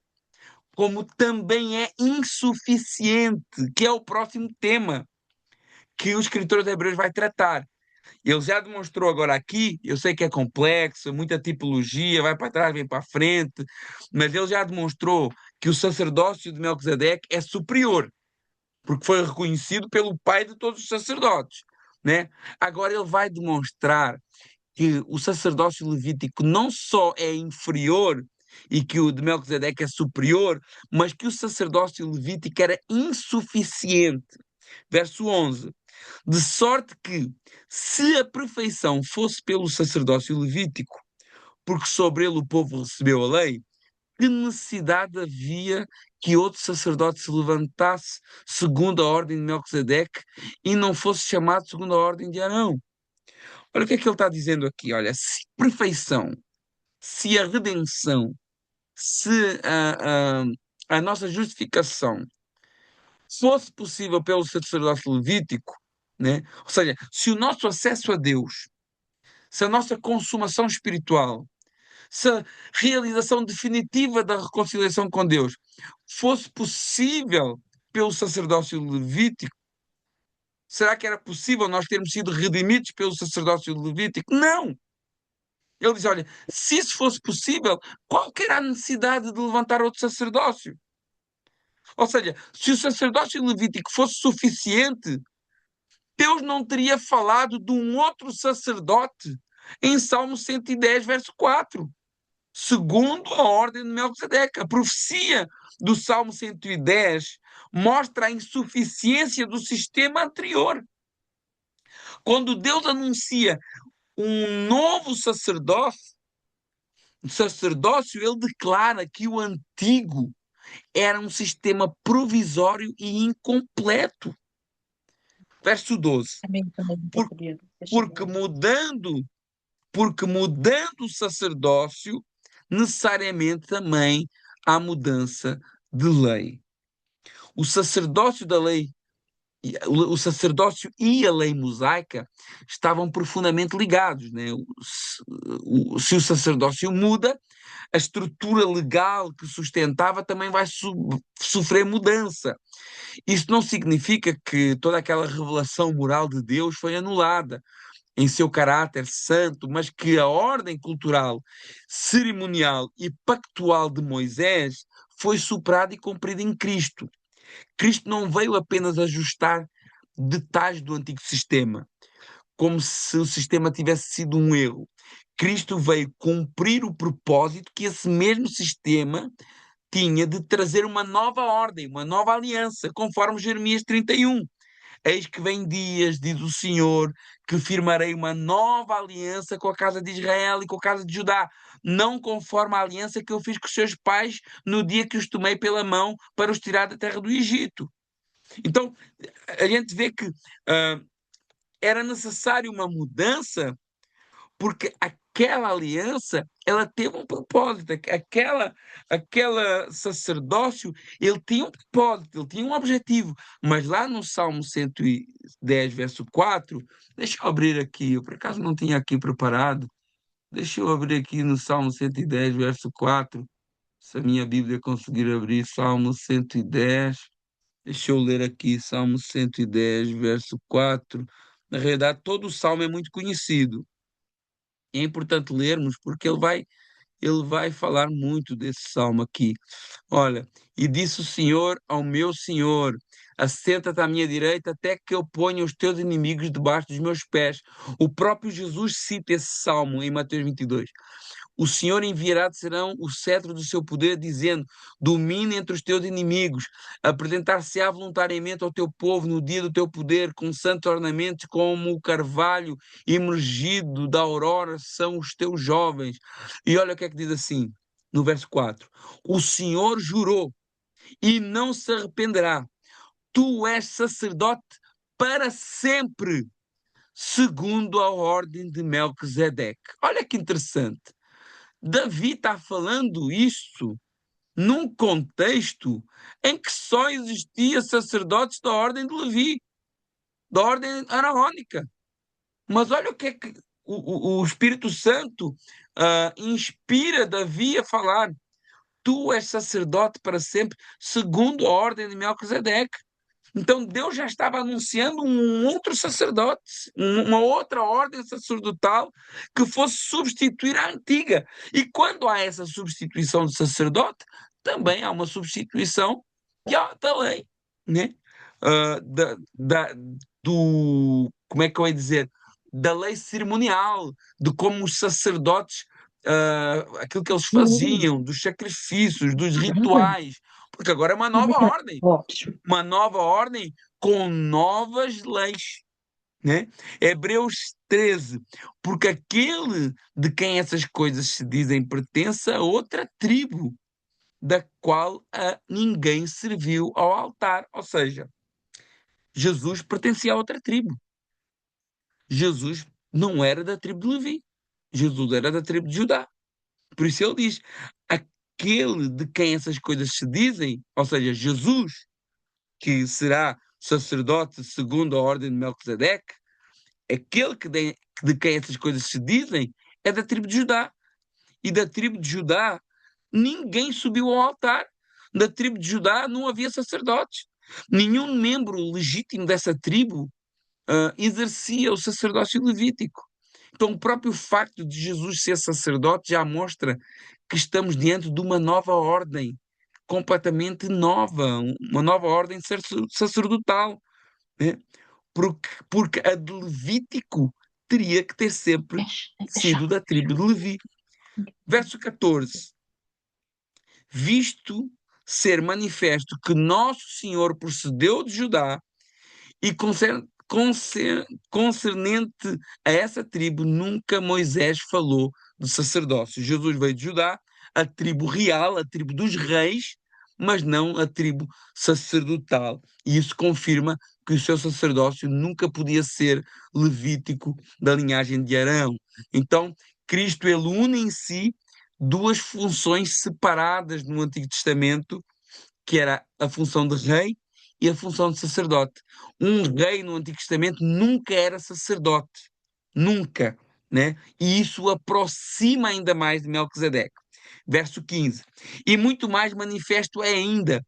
como também é insuficiente, que é o próximo tema que o escritor de Hebreus vai tratar. Ele já demonstrou agora aqui, eu sei que é complexo, muita tipologia, vai para trás, vem para a frente, mas ele já demonstrou que o sacerdócio de Melquisedeque é superior, porque foi reconhecido pelo pai de todos os sacerdotes, né? Agora ele vai demonstrar que o sacerdócio levítico não só é inferior e que o de Melquisedeque é superior, mas que o sacerdócio levítico era insuficiente. Verso 11. De sorte que, se a perfeição fosse pelo sacerdócio levítico, porque sobre ele o povo recebeu a lei, que necessidade havia que outro sacerdote se levantasse segundo a ordem de Melquisedeque e não fosse chamado segundo a ordem de Arão? Olha o que é que ele está dizendo aqui. Olha, se perfeição, se a redenção, se a nossa justificação fosse possível pelo sacerdócio levítico, né? Ou seja, se o nosso acesso a Deus, se a nossa consumação espiritual, se a realização definitiva da reconciliação com Deus fosse possível pelo sacerdócio levítico, será que era possível nós termos sido redimidos pelo sacerdócio levítico? Não! Ele diz, olha, se isso fosse possível, qual que era a necessidade de levantar outro sacerdócio? Ou seja, se o sacerdócio levítico fosse suficiente, Deus não teria falado de um outro sacerdote em Salmo 110, verso 4, segundo a ordem de Melquisedeque. A profecia do Salmo 110 mostra a insuficiência do sistema anterior. Quando Deus anuncia um novo sacerdócio, O sacerdócio, ele declara que o antigo era um sistema provisório e incompleto. Verso 12. Amém. Também não Por, sabia. porque mudando, porque mudando o sacerdócio, necessariamente também há mudança de lei. O sacerdócio da lei, o sacerdócio e a lei mosaica estavam profundamente ligados, né? Se o sacerdócio muda, a estrutura legal que sustentava também vai sofrer mudança. Isso não significa que toda aquela revelação moral de Deus foi anulada em seu caráter santo, mas que a ordem cultural, cerimonial e pactual de Moisés foi superada e cumprida em Cristo. Cristo não veio apenas ajustar detalhes do antigo sistema, como se o sistema tivesse sido um erro. Cristo veio cumprir o propósito que esse mesmo sistema tinha de trazer uma nova ordem, uma nova aliança, conforme Jeremias 31. Eis que vem dias, diz o Senhor, que firmarei uma nova aliança com a casa de Israel e com a casa de Judá, não conforme a aliança que eu fiz com os seus pais no dia que os tomei pela mão para os tirar da terra do Egito. Então, a gente vê que era necessário uma mudança porque aquela aliança, ela teve um propósito, aquela sacerdócio, ele tinha um propósito, ele tinha um objetivo, mas lá no Salmo 110, verso 4, deixa eu abrir aqui, eu por acaso não tinha aqui preparado, deixa eu abrir aqui no Salmo 110, verso 4, se a minha Bíblia conseguir abrir Salmo 110, deixa eu ler aqui Salmo 110, verso 4, na realidade todo o Salmo é muito conhecido, é importante lermos porque ele vai falar muito desse salmo aqui. Olha, e disse o Senhor ao meu Senhor: assenta-te à minha direita até que eu ponha os teus inimigos debaixo dos meus pés. O próprio Jesus cita esse salmo em Mateus 22. O Senhor enviará de serão o cetro do seu poder, dizendo: domine entre os teus inimigos, apresentar-se-á voluntariamente ao teu povo no dia do teu poder, com santos ornamentos, como o carvalho emergido da aurora são os teus jovens. E olha o que é que diz assim, no verso 4: o Senhor jurou e não se arrependerá, tu és sacerdote para sempre, segundo a ordem de Melquisedeque. Olha que interessante. Davi está falando isso num contexto em que só existia sacerdotes da ordem de Levi, da ordem araônica. Mas olha o que é que o Espírito Santo inspira Davi a falar. Tu és sacerdote para sempre, segundo a ordem de Melquisedeque. Então Deus já estava anunciando um outro sacerdote, uma outra ordem sacerdotal que fosse substituir a antiga. E quando há essa substituição de sacerdote, também há uma substituição da lei, né? Como é que eu ia dizer? Da lei cerimonial, de como os sacerdotes, aquilo que eles faziam, dos sacrifícios, dos rituais, porque agora é Ótimo. uma nova ordem com novas leis, né? Hebreus 13, porque aquele de quem essas coisas se dizem pertence a outra tribo, da qual a ninguém serviu ao altar. Ou seja, Jesus pertencia a outra tribo. Jesus não era da tribo de Levi. Jesus era da tribo de Judá. Por isso ele diz, aquele de quem essas coisas se dizem, ou seja, Jesus, que será sacerdote segundo a ordem de Melquisedeque, aquele de quem essas coisas se dizem, é da tribo de Judá. E da tribo de Judá, ninguém subiu ao altar. Da tribo de Judá não havia sacerdotes. Nenhum membro legítimo dessa tribo exercia o sacerdócio levítico. Então, o próprio facto de Jesus ser sacerdote já mostra que estamos diante de uma nova ordem, completamente nova, uma nova ordem sacerdotal, né? Porque a de Levítico teria que ter sempre sido da tribo de Levi. Verso 14. Visto ser manifesto que nosso Senhor procedeu de Judá e concernente a essa tribo, nunca Moisés falou de sacerdócio. Jesus veio de Judá, a tribo real, a tribo dos reis, mas não a tribo sacerdotal. E isso confirma que o seu sacerdócio nunca podia ser levítico, da linhagem de Arão. Então, Cristo, ele une em si duas funções separadas no Antigo Testamento, que era a função de rei e a função de sacerdote. Um rei no Antigo Testamento nunca era sacerdote, nunca, né? E isso o aproxima ainda mais de Melquisedeque. Verso 15. E muito mais manifesto é ainda,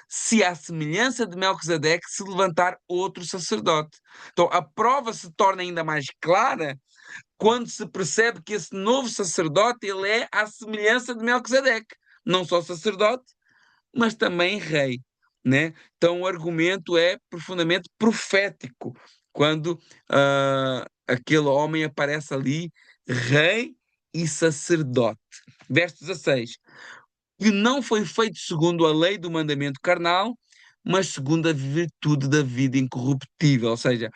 se à semelhança de Melquisedeque se levantar outro sacerdote. Então a prova se torna ainda mais clara quando se percebe que esse novo sacerdote, ele é à semelhança de Melquisedeque, não só sacerdote, mas também rei, né? Então o argumento é profundamente profético, quando aquele homem aparece ali, rei e sacerdote. Verso 16. Que não foi feito segundo a lei do mandamento carnal, mas segundo a virtude da vida incorruptível. Ou seja,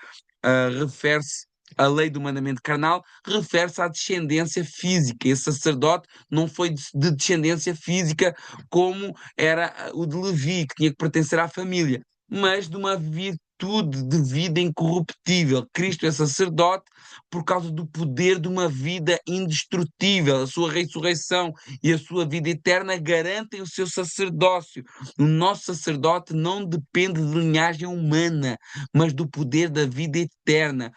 refere-se à lei do mandamento carnal, refere-se à descendência física. Esse sacerdote não foi de descendência física como era o de Levi, que tinha que pertencer à família, mas de uma virtude de vida incorruptível. Cristo é sacerdote por causa do poder de uma vida indestrutível. A sua ressurreição e a sua vida eterna garantem o seu sacerdócio. O nosso sacerdote não depende de linhagem humana, mas do poder da vida eterna.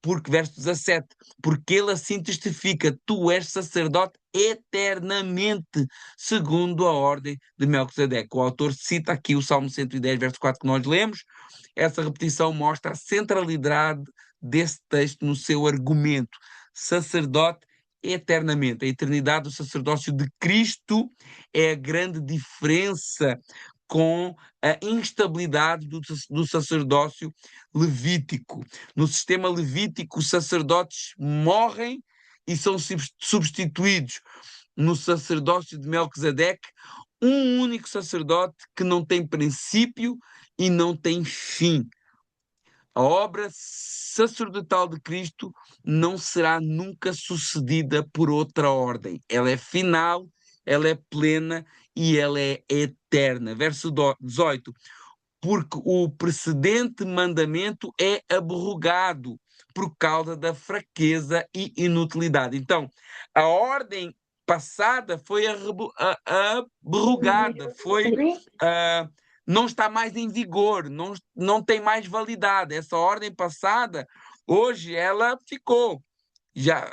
Porque, verso 17, porque ele assim testifica, tu és sacerdote eternamente, segundo a ordem de Melquisedeque. O autor cita aqui o Salmo 110, verso 4, que nós lemos. Essa repetição mostra a centralidade desse texto no seu argumento. Sacerdote eternamente. A eternidade do sacerdócio de Cristo é a grande diferença com a instabilidade do sacerdócio levítico. No sistema levítico, os sacerdotes morrem e são substituídos. No sacerdócio de Melquisedeque, um único sacerdote que não tem princípio e não tem fim. A obra sacerdotal de Cristo não será nunca sucedida por outra ordem. Ela é final, ela é plena e ela é eterna. Verso 18. Porque o precedente mandamento é abrogado por causa da fraqueza e inutilidade. Então, a ordem passada foi abrogada, não está mais em vigor, não tem mais validade. Essa ordem passada, hoje, ela ficou. Já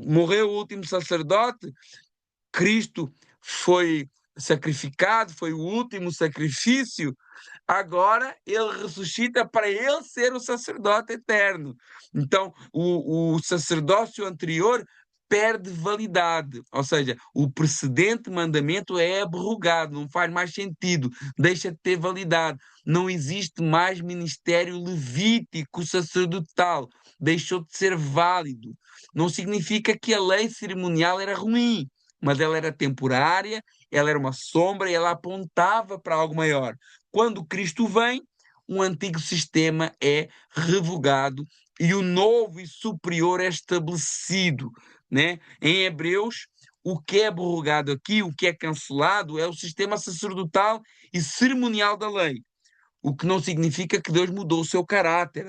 morreu o último sacerdote, Cristo foi sacrificado, foi o último sacrifício. Agora ele ressuscita para ele ser o sacerdote eterno. Então, o sacerdócio anterior perde validade, ou seja, o precedente mandamento é abrogado, não faz mais sentido, deixa de ter validade. Não existe mais ministério levítico sacerdotal, deixou de ser válido. Não significa que a lei cerimonial era ruim, mas ela era temporária, ela era uma sombra e ela apontava para algo maior. Quando Cristo vem, o antigo sistema é revogado e o novo e superior é estabelecido, né? Em Hebreus, o que é abrogado aqui, o que é cancelado, é o sistema sacerdotal e cerimonial da lei. O que não significa que Deus mudou o seu caráter.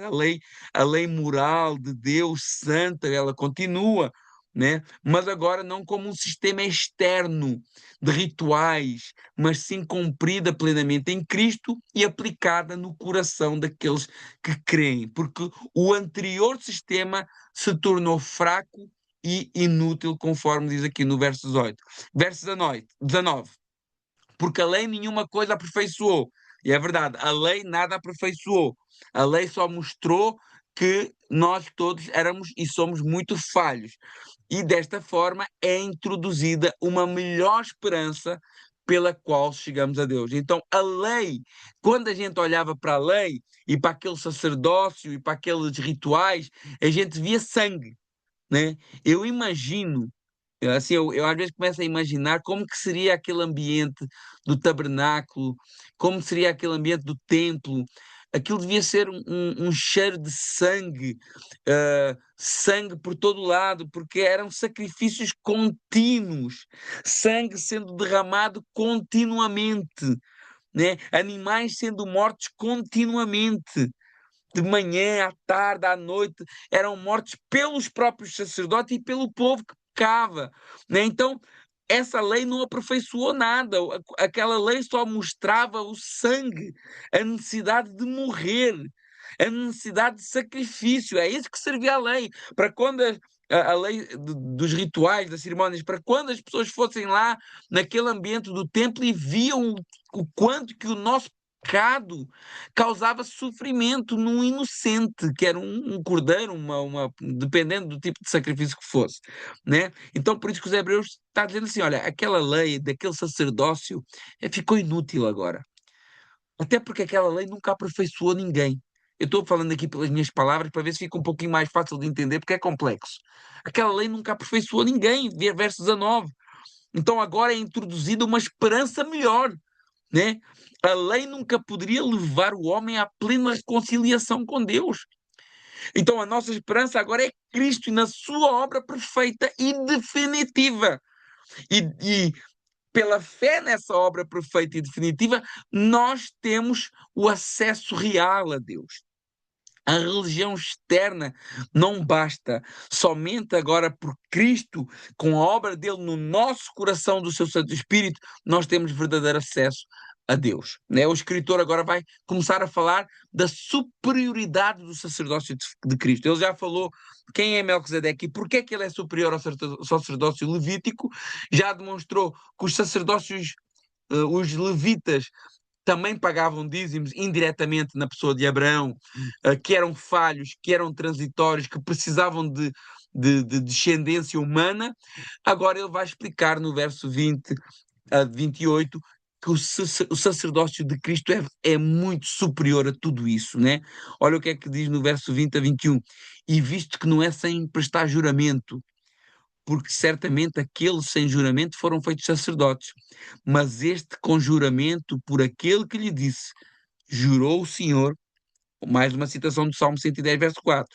A lei moral de Deus, santa, ela continua, né? Mas agora não como um sistema externo de rituais, mas sim cumprida plenamente em Cristo e aplicada no coração daqueles que creem. Porque o anterior sistema se tornou fraco e inútil, conforme diz aqui no verso 18. Verso 19. Porque a lei nenhuma coisa aperfeiçoou. E é verdade, a lei nada aperfeiçoou. A lei só mostrou que nós todos éramos e somos muito falhos. E desta forma é introduzida uma melhor esperança pela qual chegamos a Deus. Então, a lei, quando a gente olhava para a lei e para aquele sacerdócio e para aqueles rituais, a gente via sangue, né? Eu imagino assim, eu às vezes começo a imaginar como que seria aquele ambiente do tabernáculo, como seria aquele ambiente do templo, aquilo devia ser um cheiro de sangue, sangue por todo lado, porque eram sacrifícios contínuos, sangue sendo derramado continuamente, né? Animais sendo mortos continuamente, de manhã, à tarde, à noite, eram mortos pelos próprios sacerdotes e pelo povo que pecava, né? Então, essa lei não aperfeiçoou nada, aquela lei só mostrava o sangue, a necessidade de morrer, a necessidade de sacrifício. É isso que servia a lei, para quando a lei dos rituais, das cerimónias, para quando as pessoas fossem lá naquele ambiente do templo e viam o quanto que o nosso pecado causava sofrimento num inocente, que era um cordeiro, dependendo do tipo de sacrifício que fosse, né? Então, por isso que os Hebreus está dizendo assim, olha, aquela lei daquele sacerdócio ficou inútil agora. Até porque aquela lei nunca aperfeiçoou ninguém. Eu estou falando aqui pelas minhas palavras para ver se fica um pouquinho mais fácil de entender, porque é complexo. Aquela lei nunca aperfeiçoou ninguém, verso 19. Então agora é introduzida uma esperança melhor, né? A lei nunca poderia levar o homem à plena reconciliação com Deus. Então a nossa esperança agora é Cristo e na sua obra perfeita e definitiva. E pela fé nessa obra perfeita e definitiva, nós temos o acesso real a Deus. A religião externa não basta. Somente agora por Cristo, com a obra dele no nosso coração, do seu Santo Espírito, nós temos verdadeiro acesso a Deus, né? O escritor agora vai começar a falar da superioridade do sacerdócio de Cristo. Ele já falou quem é Melquisedeque e porque é que ele é superior ao sacerdócio levítico. Já demonstrou que os sacerdócios, os levitas, também pagavam dízimos indiretamente na pessoa de Abraão, que eram falhos, que eram transitórios, que precisavam de descendência humana. Agora ele vai explicar no verso 20 a 28 que o sacerdócio de Cristo é muito superior a tudo isso, né? Olha o que é que diz no verso 20 a 21. E visto que não é sem prestar juramento, porque certamente aqueles sem juramento foram feitos sacerdotes, mas este com juramento por aquele que lhe disse, jurou o Senhor, mais uma citação do Salmo 110, verso 4,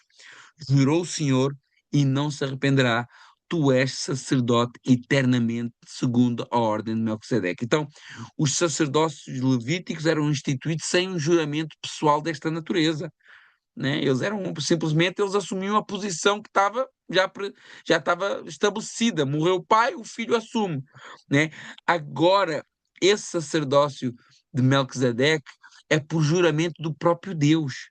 jurou o Senhor e não se arrependerá, tu és sacerdote eternamente, segundo a ordem de Melquisedeque. Então, os sacerdócios levíticos eram instituídos sem um juramento pessoal desta natureza, né? Eles simplesmente eles assumiam a posição que já estava estabelecida. Morreu o pai, o filho assume, né? Agora, esse sacerdócio de Melquisedeque é por juramento do próprio Deus.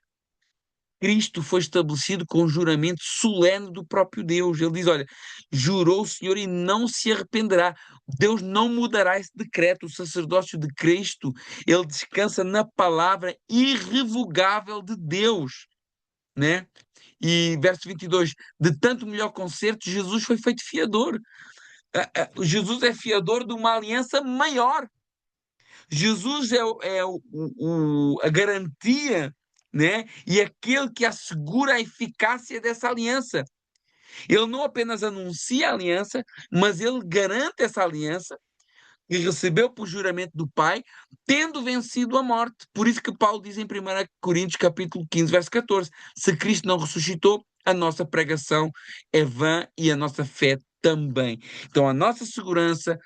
Cristo foi estabelecido com juramento solene do próprio Deus. Ele diz: olha, jurou o Senhor e não se arrependerá. Deus não mudará esse decreto. O sacerdócio de Cristo, ele descansa na palavra irrevogável de Deus, né? E verso 22, de tanto melhor concerto, Jesus foi feito fiador. Jesus é fiador de uma aliança maior. Jesus é a garantia, né? E aquele que assegura a eficácia dessa aliança. Ele não apenas anuncia a aliança, mas ele garante essa aliança e recebeu por juramento do Pai, tendo vencido a morte. Por isso que Paulo diz em 1 Coríntios capítulo 15, verso 14, se Cristo não ressuscitou, a nossa pregação é vã e a nossa fé também. Então a nossa segurança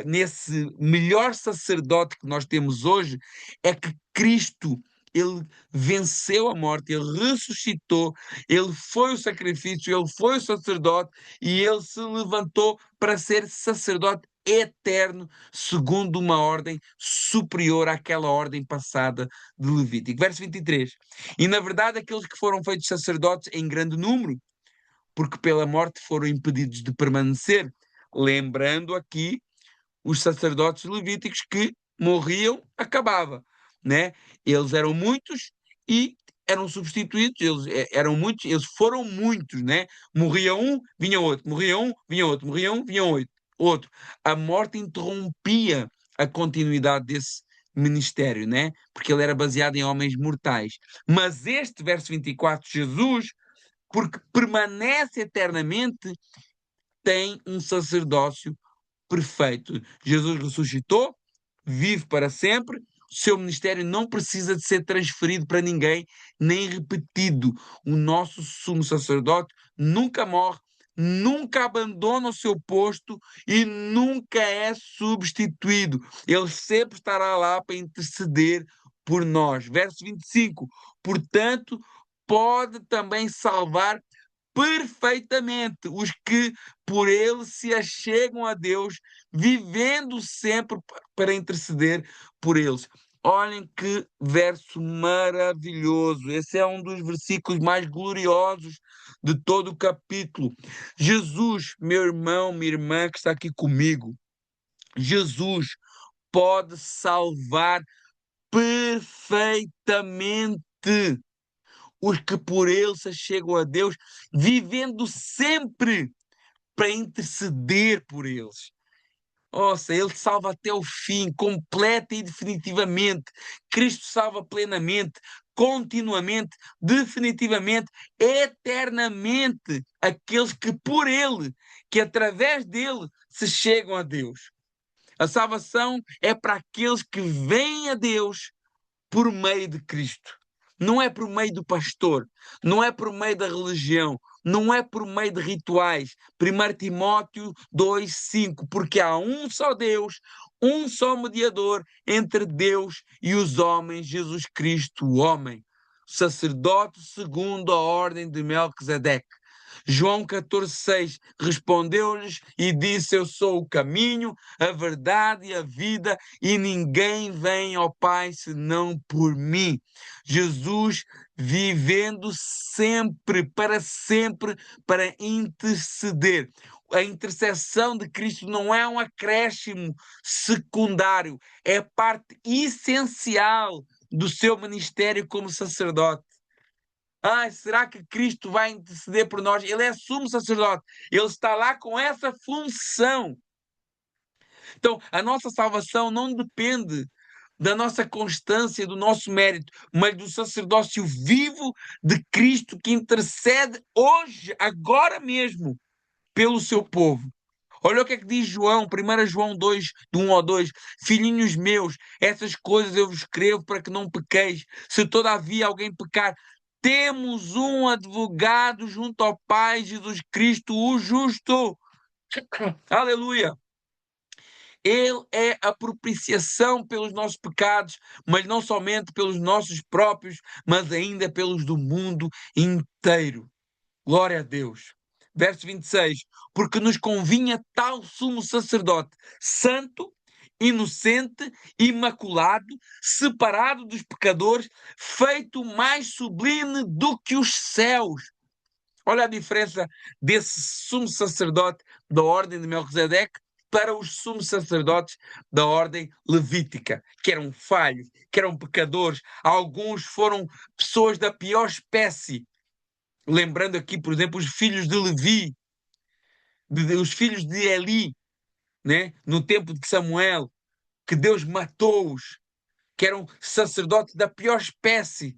nesse melhor sacerdote que nós temos hoje é que Cristo, ele venceu a morte, ele ressuscitou, ele foi o sacrifício, ele foi o sacerdote e ele se levantou para ser sacerdote eterno, segundo uma ordem superior àquela ordem passada de Levítico. Verso 23. E na verdade, aqueles que foram feitos sacerdotes em grande número, porque pela morte foram impedidos de permanecer, lembrando aqui os sacerdotes levíticos que morriam, acabava, né? Eles eram muitos e eram substituídos, eram muitos, eles foram muitos, né? Morria um, vinha outro, morria um, vinha outro, morria um, vinha outro. A morte interrompia a continuidade desse ministério, né? Porque ele era baseado em homens mortais. Mas este verso 24, Jesus, porque permanece eternamente, tem um sacerdócio perfeito. Jesus ressuscitou, vive para sempre, seu ministério não precisa de ser transferido para ninguém, nem repetido. O nosso sumo sacerdote nunca morre, nunca abandona o seu posto e nunca é substituído. Ele sempre estará lá para interceder por nós. Verso 25. Portanto, pode também salvar perfeitamente os que por ele se achegam a Deus, vivendo sempre para interceder por eles. Olhem que verso maravilhoso. Esse é um dos versículos mais gloriosos de todo o capítulo. Jesus, meu irmão, minha irmã que está aqui comigo, Jesus pode salvar perfeitamente os que por ele se chegam a Deus, vivendo sempre para interceder por eles. Nossa, ele salva até o fim, completa e definitivamente. Cristo salva plenamente, continuamente, definitivamente, eternamente aqueles que por ele, que através dele se chegam a Deus. A salvação é para aqueles que vêm a Deus por meio de Cristo. Não é por meio do pastor, não é por meio da religião, não é por meio de rituais. 1 Timóteo 2,5, porque há um só Deus, um só mediador entre Deus e os homens, Jesus Cristo, o homem, sacerdote segundo a ordem de Melquisedeque. João 14,6 respondeu-lhes e disse: Eu sou o caminho, a verdade e a vida, e ninguém vem ao Pai senão por mim. Jesus vivendo sempre, para interceder. A intercessão de Cristo não é um acréscimo secundário, é parte essencial do seu ministério como sacerdote. Será que Cristo vai interceder por nós? Ele é sumo sacerdote. Ele está lá com essa função. Então, a nossa salvação não depende da nossa constância, do nosso mérito, mas do sacerdócio vivo de Cristo que intercede hoje, agora mesmo, pelo seu povo. Olha o que é que diz João, 1 João 2, de 1 ao 2. Filhinhos meus, essas coisas eu vos escrevo para que não pequeis. Se todavia alguém pecar, temos um advogado junto ao Pai, Jesus Cristo, o justo. Aleluia! Ele é a propiciação pelos nossos pecados, mas não somente pelos nossos próprios, mas ainda pelos do mundo inteiro. Glória a Deus. Verso 26. Porque nos convinha tal sumo sacerdote, santo, inocente, imaculado, separado dos pecadores, feito mais sublime do que os céus. Olha a diferença desse sumo sacerdote da ordem de Melquisedeque para os sumos sacerdotes da ordem levítica, que eram falhos, que eram pecadores. Alguns foram pessoas da pior espécie. Lembrando aqui, por exemplo, os filhos de Levi, os filhos de Eli, né? No tempo de Samuel, que Deus matou-os, que eram sacerdotes da pior espécie,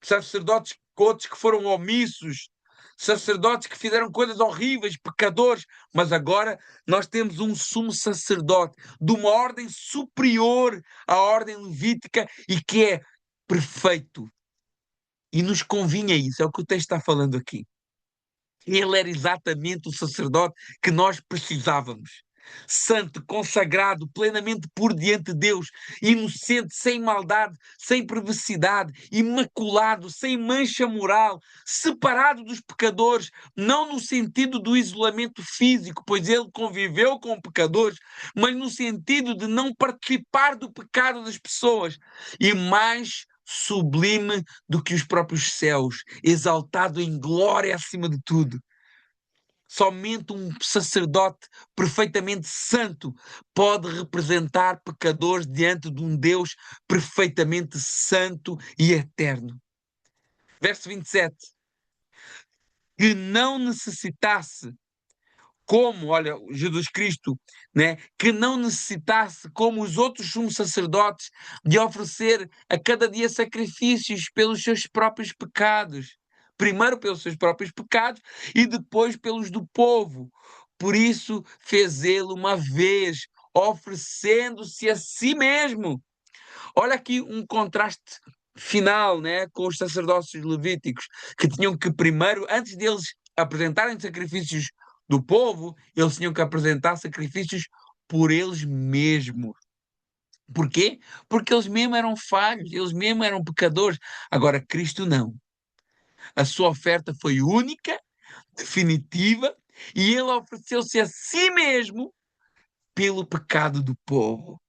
sacerdotes outros que foram omissos, sacerdotes que fizeram coisas horríveis, pecadores, mas agora nós temos um sumo sacerdote de uma ordem superior à ordem levítica e que é perfeito. E nos convinha isso, é o que o texto está falando aqui. Ele era exatamente o sacerdote que nós precisávamos. Santo, consagrado, plenamente puro diante de Deus, inocente, sem maldade, sem perversidade, imaculado, sem mancha moral, separado dos pecadores, não no sentido do isolamento físico, pois ele conviveu com pecadores, mas no sentido de não participar do pecado das pessoas. E mais sublime do que os próprios céus, exaltado em glória acima de tudo. Somente um sacerdote perfeitamente santo pode representar pecadores diante de um Deus perfeitamente santo e eterno. Verso 27. Que não necessitasse como, olha, Jesus Cristo, né, que não necessitasse, como os outros sumos sacerdotes, de oferecer a cada dia sacrifícios pelos seus próprios pecados. Primeiro pelos seus próprios pecados e depois pelos do povo. Por isso fez ele uma vez, oferecendo-se a si mesmo, Olha aqui um contraste final, né, com os sacerdócios levíticos, que tinham que primeiro, antes deles apresentarem sacrifícios do povo, eles tinham que apresentar sacrifícios por eles mesmos. Porquê? Porque eles mesmos eram falhos, eles mesmos eram pecadores. Agora, Cristo não. A sua oferta foi única, definitiva, e ele ofereceu-se a si mesmo pelo pecado do povo.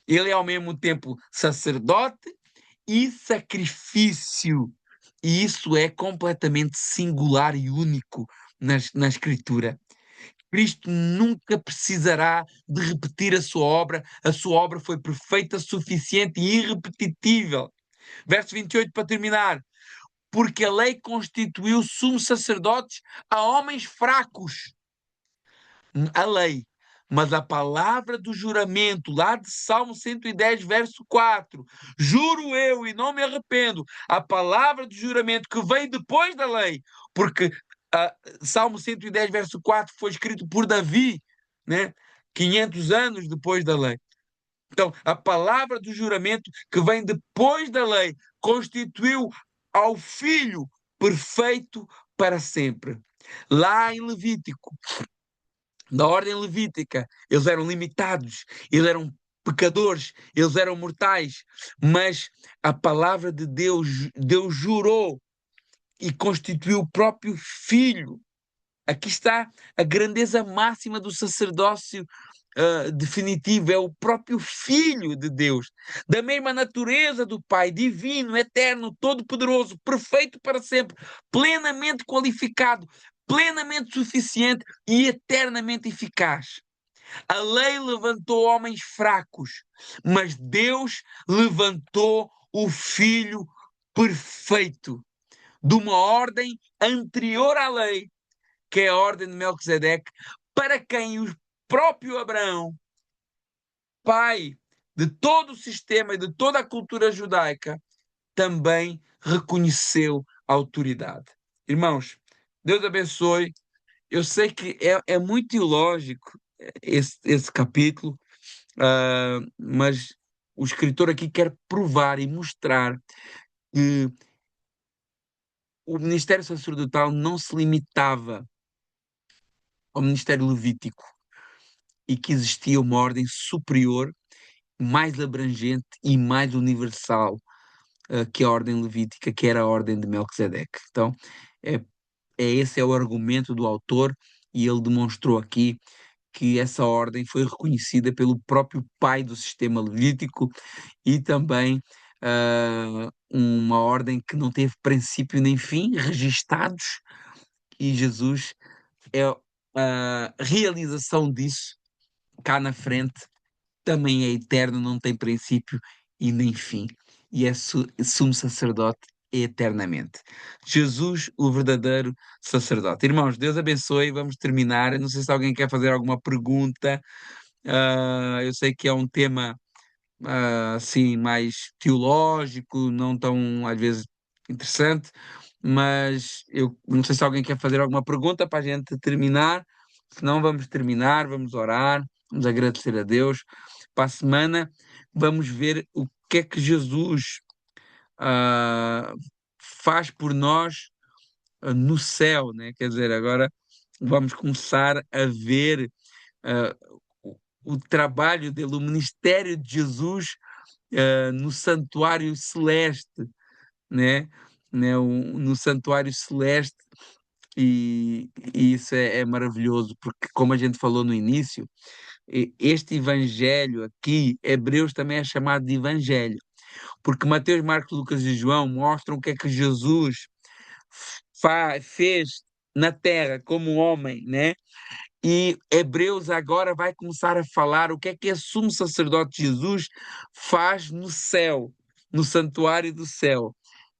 Ele é ao mesmo tempo sacerdote e sacrifício. E isso é completamente singular e único na Escritura. Cristo nunca precisará de repetir a sua obra foi perfeita, suficiente e irrepetível. Verso 28 para terminar. Porque a lei constituiu sumos sacerdotes a homens fracos. A lei. Mas a palavra do juramento, lá de Salmo 110, verso 4, juro eu e não me arrependo, a palavra do juramento que vem depois da lei, porque Salmo 110, verso 4 foi escrito por Davi, né? 500 anos depois da lei. Então, a palavra do juramento que vem depois da lei constituiu ao Filho perfeito para sempre. Lá em Levítico, na ordem levítica, eles eram limitados, eles eram pecadores, eles eram mortais, mas a palavra de Deus, Deus jurou e constituiu o próprio Filho. Aqui está a grandeza máxima do sacerdócio definitivo, é o próprio Filho de Deus, da mesma natureza do Pai, divino, eterno, todo-poderoso, perfeito para sempre, plenamente qualificado, plenamente suficiente e eternamente eficaz. A lei levantou homens fracos, mas Deus levantou o Filho perfeito, de uma ordem anterior à lei, que é a ordem de Melquisedeque, para quem o próprio Abraão, pai de todo o sistema e de toda a cultura judaica, também reconheceu a autoridade. Irmãos, Deus abençoe. Eu sei que é muito ilógico esse capítulo, mas o escritor aqui quer provar e mostrar que o ministério sacerdotal não se limitava ao ministério levítico e que existia uma ordem superior, mais abrangente e mais universal que a ordem levítica, que era a ordem de Melquisedeque. Então, é, esse é o argumento do autor e ele demonstrou aqui que essa ordem foi reconhecida pelo próprio pai do sistema levítico e também uma ordem que não teve princípio nem fim, registados, e Jesus é a realização disso cá na frente, também é eterno, não tem princípio e nem fim, e é sumo sacerdote eternamente. Jesus, o verdadeiro sacerdote. Irmãos, Deus abençoe, vamos terminar. Eu não sei se alguém quer fazer alguma pergunta. Eu sei que é um tema assim mais teológico, não tão às vezes interessante, mas eu não sei se alguém quer fazer alguma pergunta para a gente terminar. Se não, vamos terminar, vamos orar, vamos agradecer a Deus. Para a semana, vamos ver o que é que Jesus ah, faz por nós no céu, né? Quer dizer, agora vamos começar a ver ah, o trabalho dele, o ministério de Jesus no santuário celeste, né? No santuário celeste, e isso é maravilhoso, porque, como a gente falou no início, este evangelho aqui, Hebreus também é chamado de evangelho, porque Mateus, Marcos, Lucas e João mostram o que é que Jesus fez na terra como homem, né? E Hebreus agora vai começar a falar o que é sumo sacerdote Jesus faz no céu, no santuário do céu.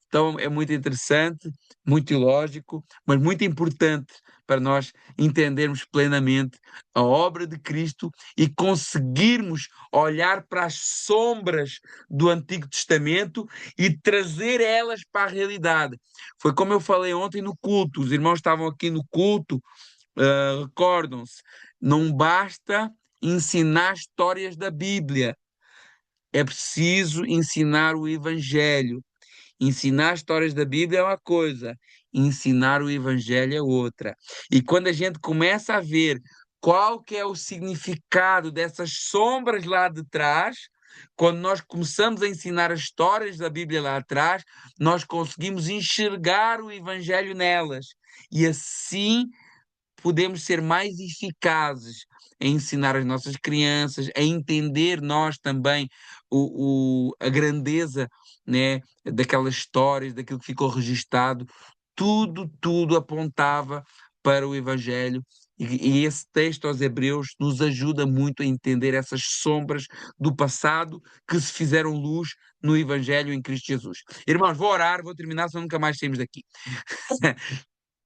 Então é muito interessante, muito ilógico, mas muito importante para nós entendermos plenamente a obra de Cristo e conseguirmos olhar para as sombras do Antigo Testamento e trazer elas para a realidade. Foi como eu falei ontem no culto, os irmãos estavam aqui no culto, recordam-se, não basta ensinar histórias da Bíblia, É preciso ensinar o Evangelho. Ensinar histórias da Bíblia é uma coisa, ensinar o Evangelho é outra. E quando a gente começa a ver qual que é o significado dessas sombras lá de trás, quando nós começamos a ensinar as histórias da Bíblia lá atrás, nós conseguimos enxergar o Evangelho nelas. E assim podemos ser mais eficazes em ensinar as nossas crianças, a entender nós também a grandeza, né, daquelas histórias, daquilo que ficou registado. Tudo apontava para o Evangelho. E esse texto aos Hebreus nos ajuda muito a entender essas sombras do passado que se fizeram luz no Evangelho em Cristo Jesus. Irmãos, vou orar, vou terminar, senão nunca mais saímos daqui.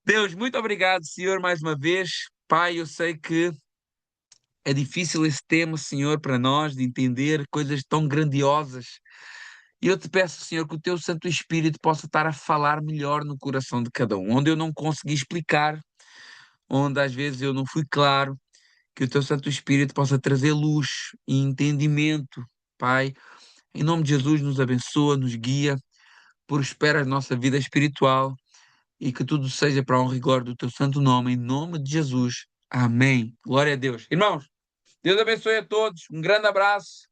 Deus, muito obrigado, Senhor, mais uma vez. Pai, eu sei que é difícil esse tema, Senhor, para nós, de entender coisas tão grandiosas. E eu te peço, Senhor, que o teu Santo Espírito possa estar a falar melhor no coração de cada um, onde eu não consegui explicar, onde às vezes eu não fui claro, que o teu Santo Espírito possa trazer luz e entendimento. Pai, em nome de Jesus, nos abençoa, nos guia, prospera a nossa vida espiritual e que tudo seja para a honra e glória do teu santo nome, em nome de Jesus. Amém. Glória a Deus. Irmãos, Deus abençoe a todos. Um grande abraço.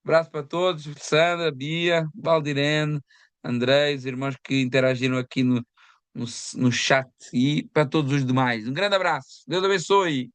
Abraço para todos. Sandra, Bia, Valdirene, André, os irmãos que interagiram aqui no chat e para todos os demais. Um grande abraço. Deus abençoe.